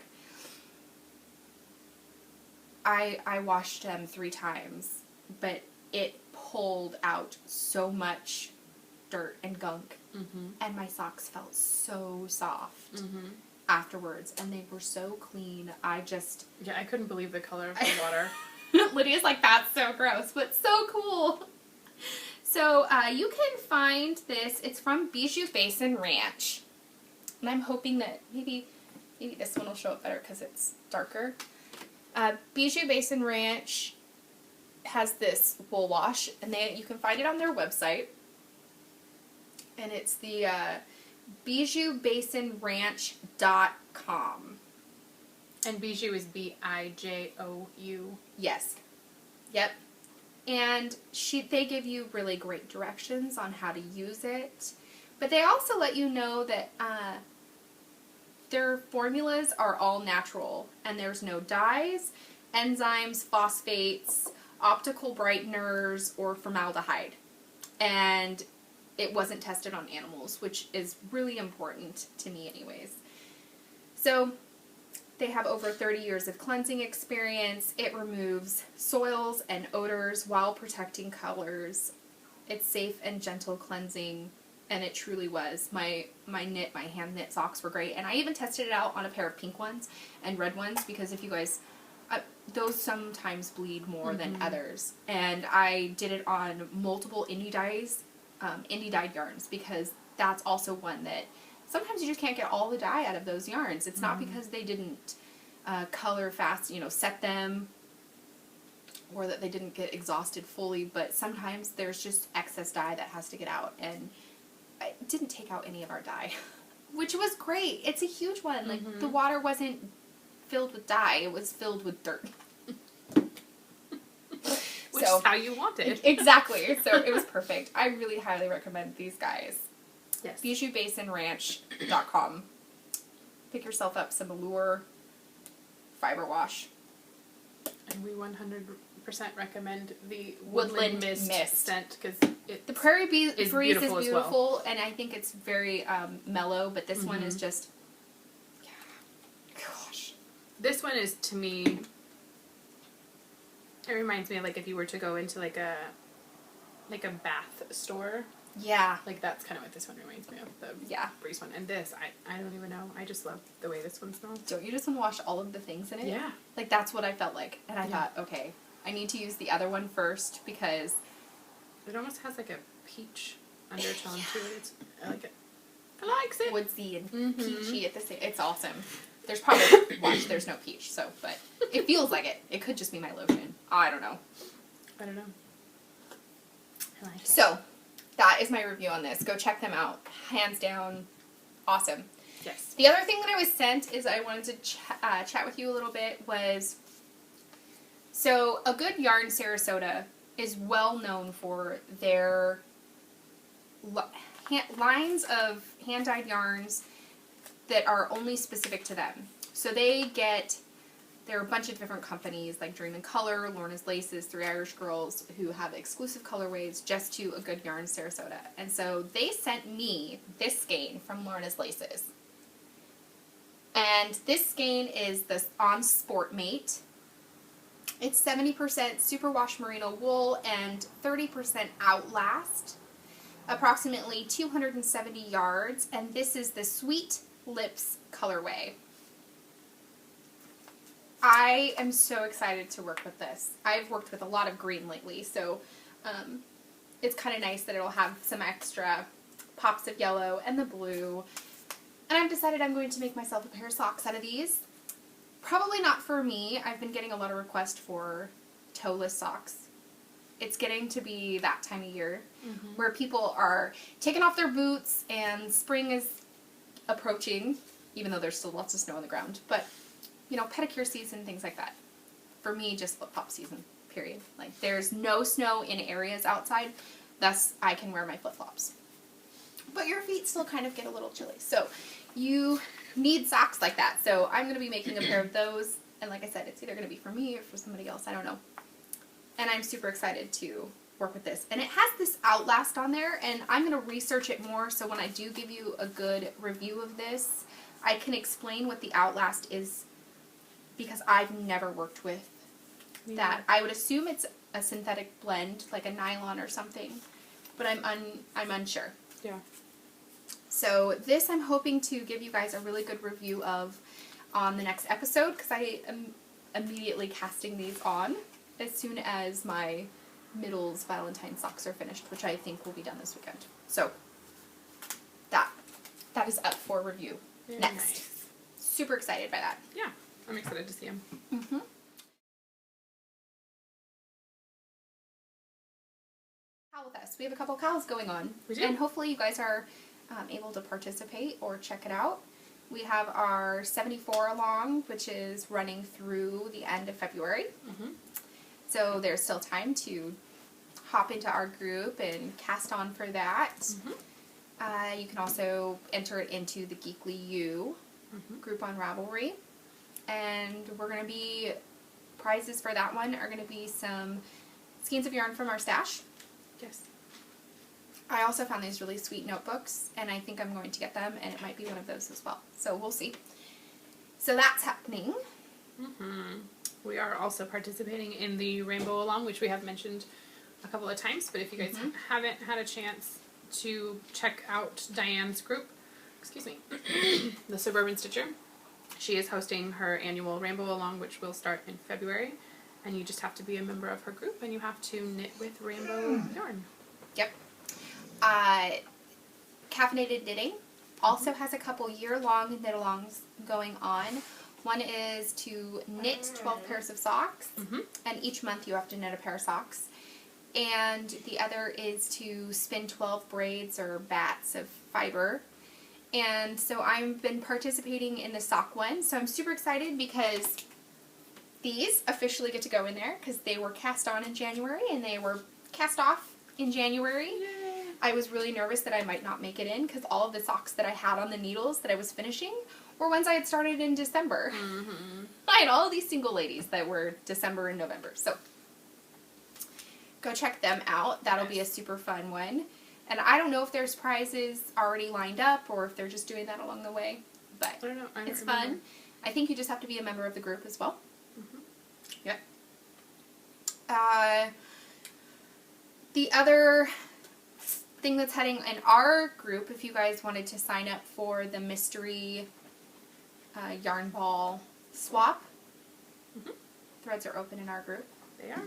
I washed them 3 times, but it pulled out so much dirt and gunk, and my socks felt so soft afterwards, and they were so clean. I couldn't believe the color of the water. Lydia's like, that's so gross, but so cool. So you can find this. It's from Bijou Basin Ranch, and I'm hoping that maybe this one will show up better because it's darker. Bijou Basin Ranch has this wool wash, and you can find it on their website, and it's the BijouBasinRanch.com. And Bijou is Bijou. Yes. Yep. And they give you really great directions on how to use it, but they also let you know that their formulas are all natural, and there's no dyes, enzymes, phosphates, optical brighteners, or formaldehyde. And it wasn't tested on animals, which is really important to me anyways. So they have over 30 years of cleansing experience. It removes soils and odors while protecting colors. It's safe and gentle cleansing, and it truly was. My hand knit socks were great, and I even tested it out on a pair of pink ones and red ones because if you guys, those sometimes bleed more than others, and I did it on multiple indie dyed yarns because that's also one that sometimes you just can't get all the dye out of those yarns. It's not because they didn't color fast, set them, or that they didn't get exhausted fully, but sometimes there's just excess dye that has to get out, and I didn't take out any of our dye, which was great. It's a huge one. Like, the water wasn't filled with dye, it was filled with dirt. Which is how you want it. Exactly. So it was perfect. I really highly recommend these guys. Yes. BijouBasinRanch.com. Pick yourself up some Allure fiber wash. And we 100% recommend the Woodland Mist scent because the Prairie Breeze is beautiful, well. and I think it's very mellow, but this one is just, gosh. This one is, to me, it reminds me of like if you were to go into like a bath store. Yeah. Like that's kind of what this one reminds me of, the Breeze one. And this, I don't even know. I just love the way this one smells. Don't you just want to wash all of the things in it? Yeah. Like that's what I felt like. And I thought, okay, I need to use the other one first because it almost has like a peach undertone to it. I like it. I likes it. Woodsy and peachy at the same. It's awesome. There's probably there's no peach, so but it feels like it. It could just be my lotion. I don't know. I like it. So that is my review on this. Go check them out. Hands down, awesome. Yes. The other thing that I was sent is I wanted to chat with you a little bit was, so A Good Yarn Sarasota is well known for their lines of hand-dyed yarns that are only specific to them. So there are a bunch of different companies like Dream and Color, Lorna's Laces, Three Irish Girls who have exclusive colorways just to A Good Yarn Sarasota. And so they sent me this skein from Lorna's Laces. And this skein is the On Sport Mate. It's 70% superwash merino wool and 30% Outlast. Approximately 270 yards, and this is the Sweet Lips colorway. I am so excited to work with this. I've worked with a lot of green lately, so it's kind of nice that it'll have some extra pops of yellow and the blue. And I've decided I'm going to make myself a pair of socks out of these. Probably not for me. I've been getting a lot of requests for toeless socks. It's getting to be that time of year where people are taking off their boots and spring is approaching, even though there's still lots of snow on the ground. But pedicure season, things like that. For me, just flip-flop season, period. Like, there's no snow in areas outside, thus I can wear my flip-flops. But your feet still kind of get a little chilly. So you need socks like that. So I'm going to be making a pair of those. And like I said, it's either going to be for me or for somebody else. I don't know. And I'm super excited to work with this. And it has this Outlast on there. And I'm going to research it more. So when I do give you a good review of this, I can explain what the Outlast is. Because I've never worked with that. I would assume it's a synthetic blend, like a nylon or something. But I'm unsure. Yeah. So this I'm hoping to give you guys a really good review of on the next episode, because I am immediately casting these on as soon as my middles Valentine socks are finished, which I think will be done this weekend. So that is up for review Very next. Nice. Super excited by that. Yeah, I'm excited to see them. Mm-hmm. With us. We have a couple cows going on. We do. And hopefully you guys are able to participate or check it out. We have our 74 along, which is running through the end of February. Mm-hmm. So there's still time to hop into our group and cast on for that. Mm-hmm. You can also enter it into the Geekly U group on Ravelry. And we're going to be, prizes for that one are going to be some skeins of yarn from our stash. Yes. I also found these really sweet notebooks, and I think I'm going to get them, and it might be one of those as well. So we'll see. So that's happening. Mm-hmm. We are also participating in the Rainbow Along, which we have mentioned a couple of times, but if you guys haven't had a chance to check out Diane's group, the Suburban Stitcher, she is hosting her annual Rainbow Along, which will start in February. And you just have to be a member of her group, and you have to knit with rainbow yarn. Yep. Caffeinated Knitting also has a couple year-long knit-alongs going on. One is to knit 12 pairs of socks, and each month you have to knit a pair of socks. And the other is to spin 12 braids or bats of fiber. And so I've been participating in the sock one, so I'm super excited because these officially get to go in there because they were cast on in January and they were cast off in January. Yay. I was really nervous that I might not make it in because all of the socks that I had on the needles that I was finishing were ones I had started in December. I had all of these single ladies that were December and November. So go check them out. That'll be a super fun one. And I don't know if there's prizes already lined up or if they're just doing that along the way. But I don't know. it's fun. I think you just have to be a member of the group as well. Yep. The other thing that's heading in our group, if you guys wanted to sign up for the mystery yarn ball swap, threads are open in our group. They are.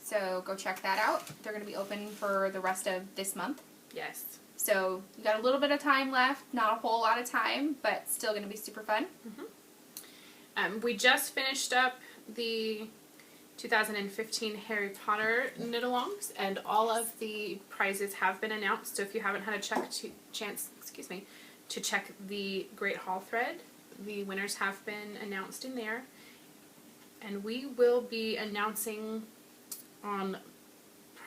So go check that out. They're going to be open for the rest of this month. Yes. So you got a little bit of time left, not a whole lot of time, but still going to be super fun. We just finished up the 2015 Harry Potter knit-alongs, and all of the prizes have been announced. So if you haven't had a chance to check the Great Hall thread, the winners have been announced in there. And we will be announcing on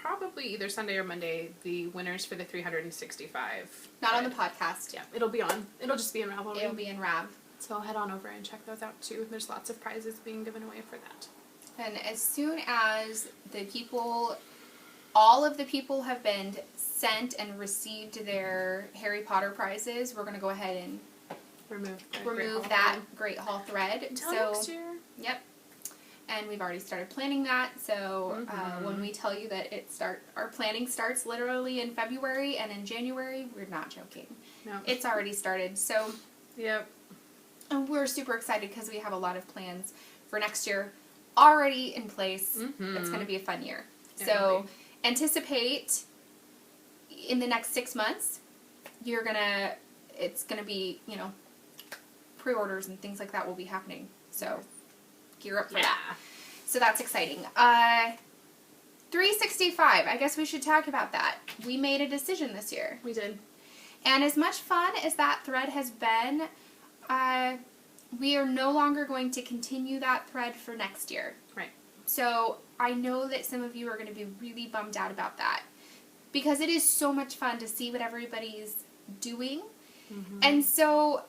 probably either Sunday or Monday the winners for the 365. Not on the podcast. Yeah, it'll just be in Ravelry. It'll be in Rav. So head on over and check those out too. There's lots of prizes being given away for that. And as soon as all of the people have been sent and received their Harry Potter prizes, we're going to go ahead and remove that Great Hall thread. Until next year. Yep. And we've already started planning that. So when we tell you that our planning starts literally in February and in January, we're not joking. No. It's already started. So yep. And we're super excited because we have a lot of plans for next year already in place. It's going to be a fun year. So anticipate in the next 6 months, it's going to be, pre-orders and things like that will be happening. So gear up for that. So that's exciting. 365, I guess we should talk about that. We made a decision this year. We did. And as much fun as that thread has been, we are no longer going to continue that thread for next year. Right. So I know that some of you are going to be really bummed out about that, because it is so much fun to see what everybody's doing. And so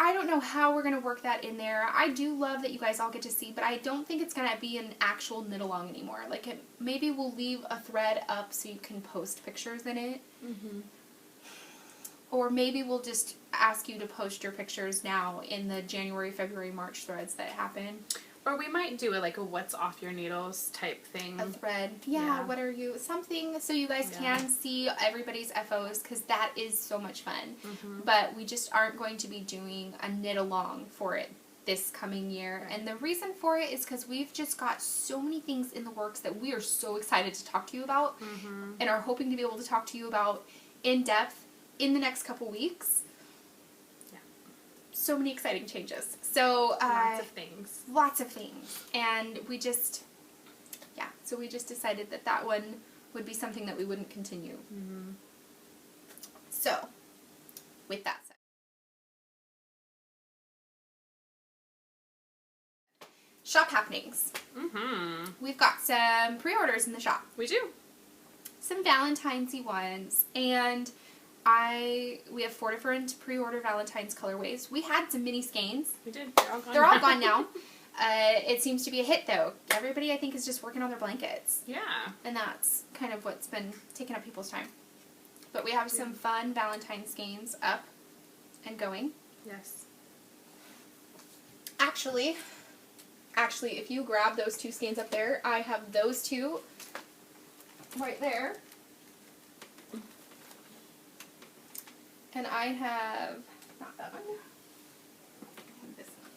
I don't know how we're going to work that in there. I do love that you guys all get to see, but I don't think it's going to be an actual knit along anymore. Like, maybe we'll leave a thread up so you can post pictures in it. Or maybe we'll just ask you to post your pictures now in the January, February, March threads that happen. Or we might do a what's off your needles type thing. A thread. Yeah, what are you... Something so you guys can see everybody's FOs, because that is so much fun. But we just aren't going to be doing a knit along for it this coming year. And the reason for it is because we've just got so many things in the works that we are so excited to talk to you about. And are hoping to be able to talk to you about in depth in the next couple weeks. So many exciting changes. So lots of things. Lots of things. And we just, so we just decided that that one would be something that we wouldn't continue. So, with that said, shop happenings. We've got some pre-orders in the shop. We do. Some Valentine's-y ones, and we have 4 different pre-order Valentine's colorways. We had some mini skeins. We did. They're all gone now. It seems to be a hit, though. Everybody, I think, is just working on their blankets. Yeah. And that's kind of what's been taking up people's time. But we have some fun Valentine's skeins up and going. Yes. Actually, if you grab those 2 skeins up there, I have those 2 right there. And I have, not that one, this one.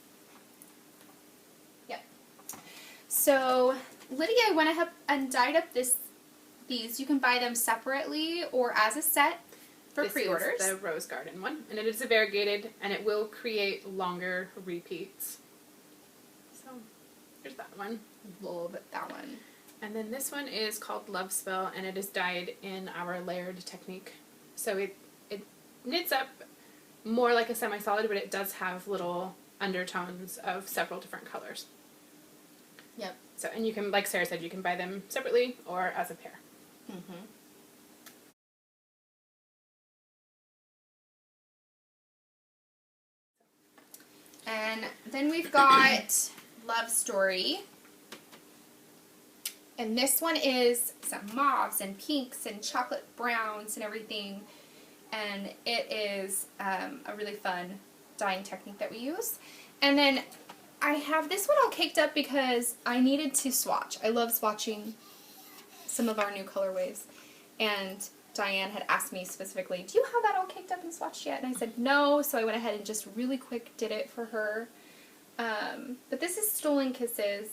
Yep. So, Lydia went ahead and dyed up these. You can buy them separately or as a set for pre-orders. This is the Rose Garden one, and it is a variegated, and it will create longer repeats. So, here's that one. Love that one. And then this one is called Love Spell, and it is dyed in our layered technique. So it knits up more like a semi-solid, but it does have little undertones of several different colors. Yep. So, and you can, like Sarah said, you can buy them separately or as a pair. And then we've got Love Story. And this one is some mauves and pinks and chocolate browns and everything. And it is a really fun dyeing technique that we use. And then I have this one all caked up because I needed to swatch. I love swatching some of our new colorways. And Diane had asked me specifically, do you have that all caked up and swatched yet? And I said no, so I went ahead and just really quick did it for her. But this is Stolen Kisses.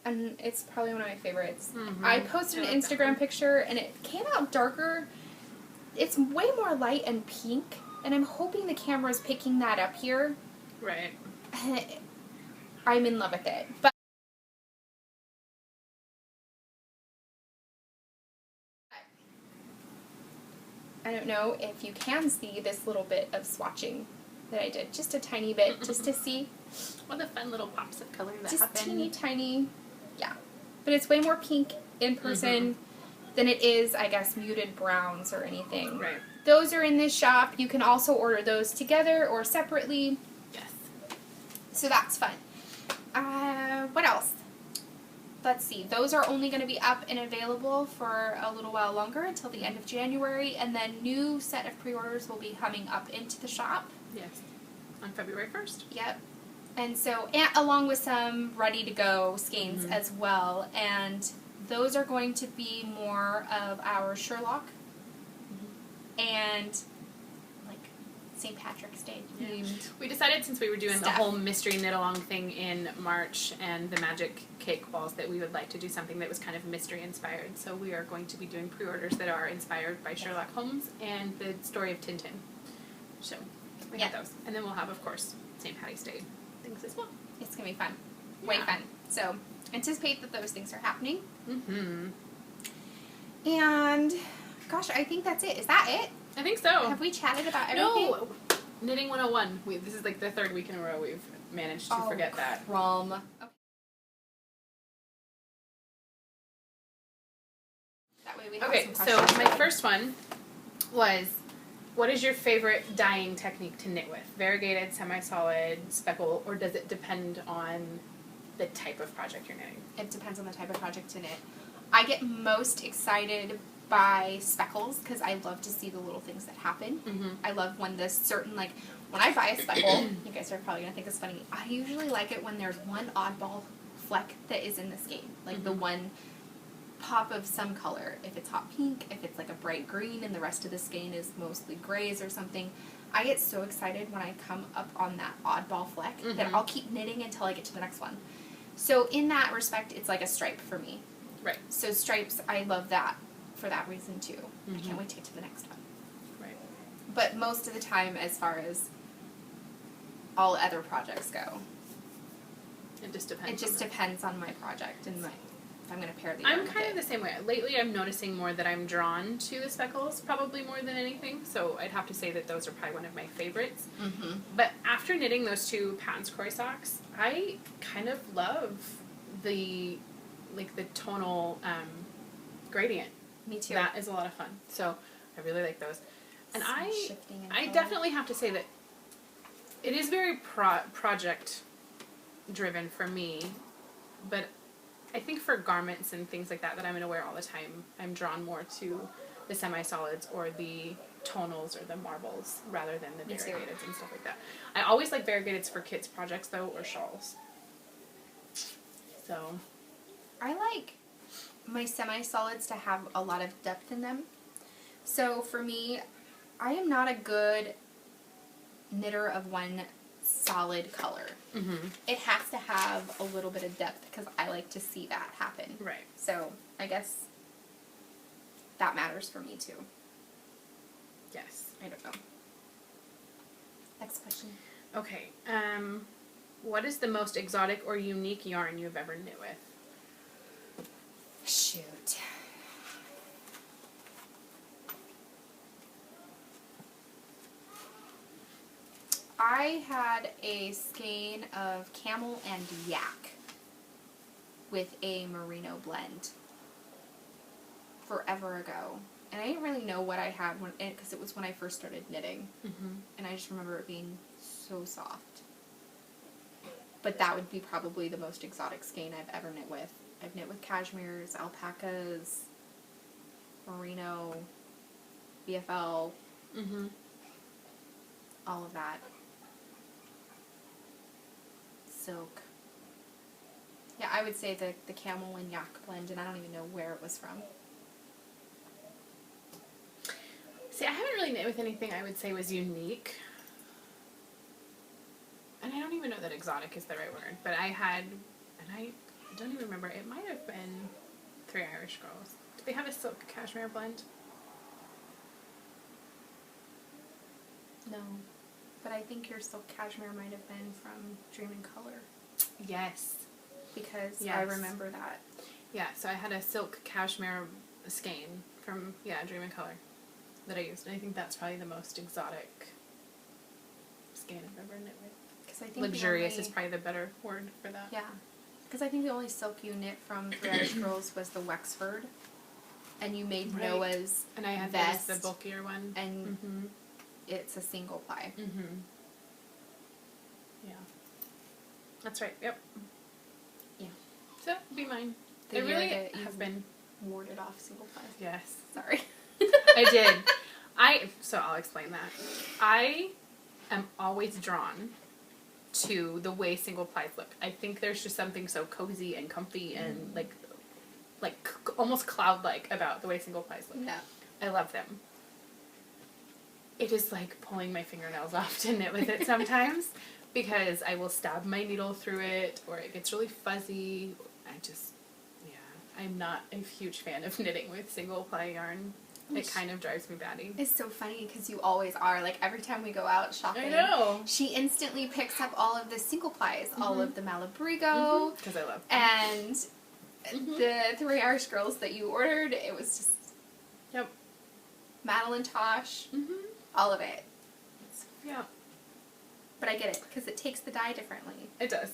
And it's probably one of my favorites. I posted an Instagram picture and it came out darker. It's way more light and pink, and I'm hoping the camera's picking that up here. Right. I'm in love with it. But I don't know if you can see this little bit of swatching that I did. Just a tiny bit, just to see. What the fun little pops of color that just happen. Just teeny tiny. Yeah. But it's way more pink in person than it is, I guess, muted browns or anything. Right. Those are in this shop. You can also order those together or separately. Yes. So that's fun. What else? Let's see. Those are only going to be up and available for a little while longer until the end of January, and then new set of pre-orders will be coming up into the shop. Yes. On February 1st. Yep. And so, along with some ready-to-go skeins as well, and those are going to be more of our Sherlock and like St. Patrick's Day themed. We decided, since we were doing the whole mystery knit-along thing in March and the magic cake balls, that we would like to do something that was kind of mystery-inspired. So we are going to be doing pre-orders that are inspired by Sherlock Holmes and the story of Tintin. So we have those. And then we'll have, of course, St. Patty's Day things as well. It's going to be fun. Way fun. So anticipate that those things are happening. And gosh, I think that's it. Is that it? I think so. Have we chatted about everything? No. Knitting 101. This is like the third week in a row we've managed to forget that. Crumb. Okay. That way we have Okay, some so questions my ready. first one was, what is your favorite dyeing technique to knit with? Variegated, semi-solid, speckle, or does it depend on the type of project you're knitting? It depends on the type of project to knit. I get most excited by speckles because I love to see the little things that happen. Mm-hmm. I love when this certain, like, when I buy a speckle, you guys are probably going to think it's funny, I usually like it when there's one oddball fleck that is in the skein. Like the one pop of some color. If it's hot pink, if it's like a bright green and the rest of the skein is mostly grays or something. I get so excited when I come up on that oddball fleck that I'll keep knitting until I get to the next one. So in that respect, it's like a stripe for me. Right. So stripes, I love that for that reason too. I can't wait to get to the next one. Right. But most of the time, as far as all other projects go, It just depends. it just depends on my project and if I'm going to pair the I'm yarn with kind of it. the same way. Lately, I'm noticing more that I'm drawn to the speckles, probably more than anything. So I'd have to say that those are probably one of my favorites. Mm-hmm. But after knitting those two Patton's Croy socks, I kind of love the tonal gradient. Me too. That is a lot of fun. So I really like those. And Some I shifting in I color. definitely have to say that it is very project driven for me, but I think for garments and things like that I'm going to wear all the time, I'm drawn more to the semi-solids or the tonals or the marbles rather than the Me too. variegateds and stuff like that. I always like variegateds for kids projects though, or shawls. So I like my semi-solids to have a lot of depth in them. So for me, I am not a good knitter of one solid color. It has to have a little bit of depth because I like to see that happen. right. So I guess that matters for me too. Yes. I don't know. Next question. Okay. What is the most exotic or unique yarn you've ever knit with? Shoot. I had a skein of camel and yak with a merino blend forever ago. And I didn't really know what I had because it was when I first started knitting. And I just remember it being so soft. But that would be probably the most exotic skein I've ever knit with. I've knit with cashmeres, alpacas, merino, BFL, all of that. Silk. Yeah, I would say the camel and yak blend, and I don't even know where it was from. See, I haven't really knit with anything I would say was unique. And I don't even know that exotic is the right word, but I had, and I don't even remember, it might have been 3 Irish Girls. Do they have a silk cashmere blend? No. But I think your silk cashmere might have been from Dream in Color. Yes. Because Yes. I remember that. Yeah, so I had a silk cashmere skein from, Dream in Color that I used. And I think that's probably the most exotic skein I've ever knit with. Cause I think Luxurious is probably the better word for that. Yeah. Because I think the only silk you knit from 3 Irish Girls was the Wexford. And you made Right. Noah's And I had vest. the bulkier one. And it's a single ply. Yeah. That's right, yep. Yeah. So, that'd be mine. The I year really that you have been. warded off single ply. Yes. Sorry. I did. So I'll explain that. I am always drawn to the way single plies look. I think there's just something so cozy and comfy and like almost cloud-like about the way single plies look. Yeah. I love them. It is like pulling my fingernails off to knit with it sometimes because I will stab my needle through it or it gets really fuzzy. I'm not a huge fan of knitting with single ply yarn. It kind of drives me batty. It's so funny because you always are. Like every time we go out shopping, I know. she instantly picks up all of the single plies, all of the Malabrigo, Because I love them. and the 3 Irish Girls that you ordered. It was just Yep. Madeline Tosh, all of it. Yeah. But I get it, because it takes the dye differently. It does.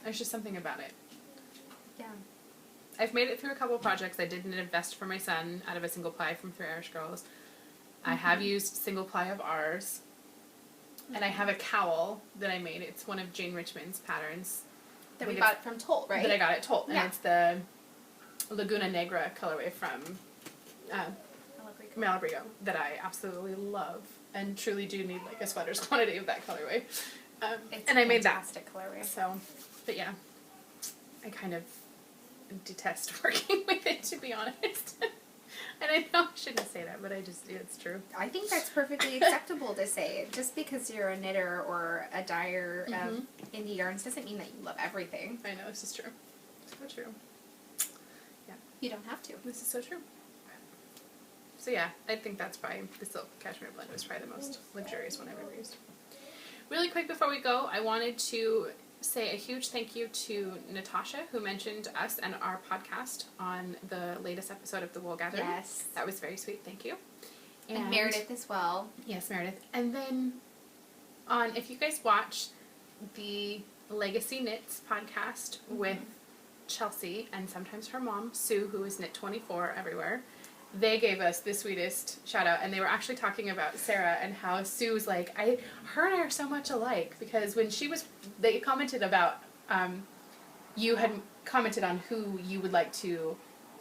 There's just something about it. Yeah. I've made it through a couple of projects. I did knit a vest for my son out of a single ply from Three Irish Girls. I have used single ply of ours. And I have a cowl that I made. It's one of Jane Richmond's patterns. That we got it from Tolt, right? That I got at Tolt. Yeah. And it's the Laguna Negra colorway from Malabrigo that I absolutely love. And truly do need like a sweater's quantity of that colorway. And I made that. Fantastic colorway. So, but yeah. I kind of detest working with it, to be honest. And I know I shouldn't say that, but it's true. I think that's perfectly acceptable to say. Just because you're a knitter or a dyer of indie yarns doesn't mean that you love everything. I know, this is true. So true. Yeah. You don't have to. This is so true. So yeah, I think that's probably, the silk cashmere blend was probably the most luxurious one I've ever used. Really quick before we go, I wanted to say a huge thank you to Natasha, who mentioned us and our podcast on the latest episode of The Wool Gathering. Yes. That was very sweet, thank you. And Meredith as well. Yes, Meredith. And then, if you guys watch the Legacy Knits podcast with Chelsea and sometimes her mom, Sue, who is Knit24 everywhere, they gave us the sweetest shout out, and they were actually talking about Sarah and how Sue was like, her and I are so much alike, because when they commented about, you had commented on who you would like to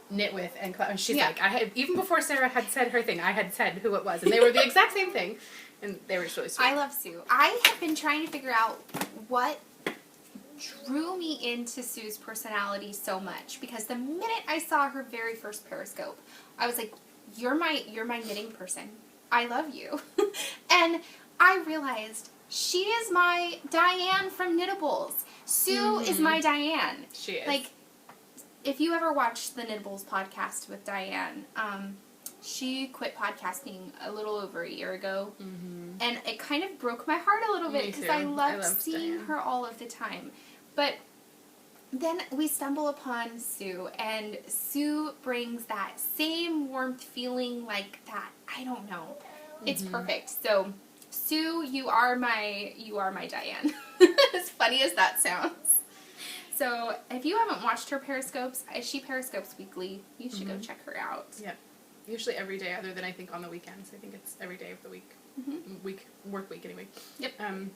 knit with, and she's like, even before Sarah had said her thing, I had said who it was, and they were the exact same thing, and they were just really sweet. I love Sue. I have been trying to figure out what drew me into Sue's personality so much, because the minute I saw her very first Periscope, I was like, you're my knitting person. I love you. And I realized she is my Diane from Knittables. Sue is my Diane. She is. Like, if you ever watched the Knittables podcast with Diane, she quit podcasting a little over a year ago. And it kind of broke my heart a little bit, because I loved seeing her all of the time. But then we stumble upon Sue, and Sue brings that same warmth feeling, like that, I don't know. It's perfect. So, Sue, you are my Diane. As funny as that sounds. So, if you haven't watched her Periscopes, she Periscopes weekly. You should go check her out. Yep. Usually every day, other than I think on the weekends. I think it's every day of the week. Work week anyway. Yep. And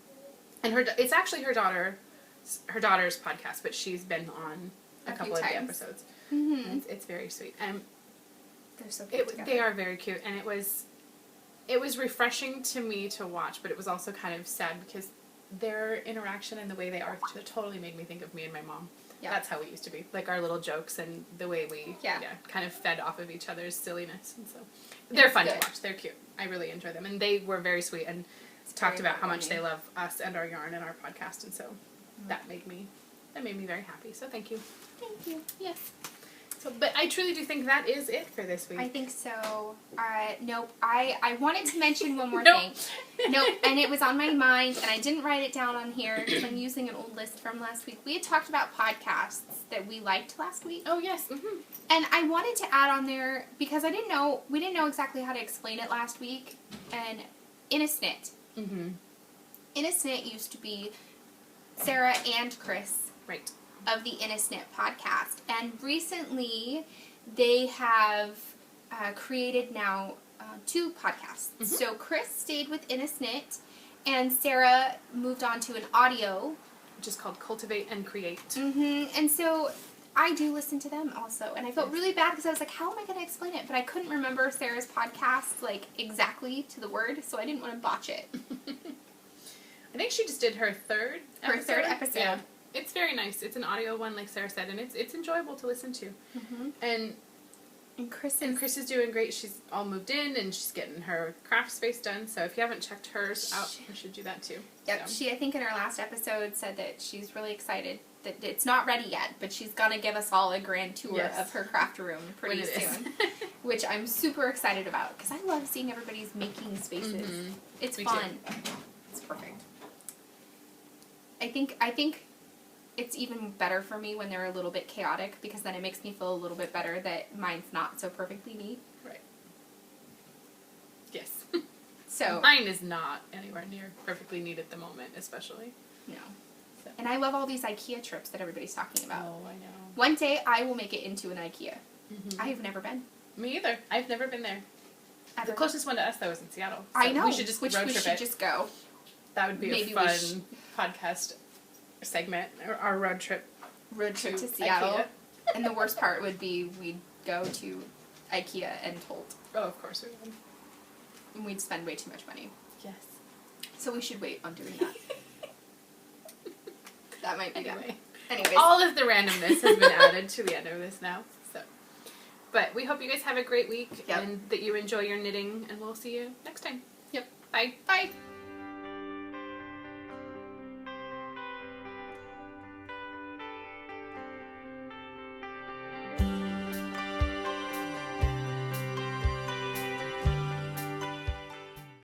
it's actually her daughter's podcast, but she's been on a couple of the episodes. It's very sweet. They're so cute together. They are very cute, and it was refreshing to me to watch, but it was also kind of sad, because their interaction and the way they are totally made me think of me and my mom. Yeah. That's how we used to be. Like, our little jokes and the way we kind of fed off of each other's silliness. And so they're fun to watch. They're cute. I really enjoy them. And they were very sweet and talked about how much they love us and our yarn and our podcast. And so that made me very happy. So thank you. Thank you. Yes. So, but I truly do think that is it for this week. I think so. Nope. I wanted to mention one more thing. Nope. And it was on my mind, and I didn't write it down on here because I'm using an old list from last week. We had talked about podcasts that we liked last week. Oh, yes. And I wanted to add on there, because we didn't know exactly how to explain it last week. And Innisnit. Innisnit used to be Sarah and Chris. Right. Of the Innisnit podcast. And recently, they have created now 2 podcasts. So Chris stayed with Innisnit, and Sarah moved on to an audio, which is called Cultivate and Create. And so I do listen to them also, and I felt really bad, because I was like, how am I going to explain it? But I couldn't remember Sarah's podcast, like, exactly to the word, so I didn't want to botch it. I think she just did her third episode. Yeah. It's very nice. It's an audio one, like Sarah said, and it's enjoyable to listen to. And Chris is doing great. She's all moved in, and she's getting her craft space done. So if you haven't checked hers out, you should do that too. Yep. So. She, I think in her last episode, said that she's really excited that it's not ready yet, but she's gonna give us all a grand tour of her craft room pretty soon, which I'm super excited about, because I love seeing everybody's making spaces. It's fun. It's perfect. I think it's even better for me when they're a little bit chaotic, because then it makes me feel a little bit better that mine's not so perfectly neat. Right. Yes. So mine is not anywhere near perfectly neat at the moment, especially. no. So. And I love all these IKEA trips that everybody's talking about. Oh, I know. One day I will make it into an IKEA. Mm-hmm. I have never been. Me either. I've never been there. Ever. The closest one to us, though, is in Seattle. So I know. We should just road trip it. Just go. That would be Maybe a fun podcast segment. Our road trip. Road trip to Seattle. And the worst part would be we'd go to IKEA and Holt. Oh, of course we would. And we'd spend way too much money. Yes. So we should wait on doing that. That might be Anyway. Anyways. All of the randomness has been added to the end of this now. So, but we hope you guys have a great week and that you enjoy your knitting, and we'll see you next time. Yep. Bye. Bye.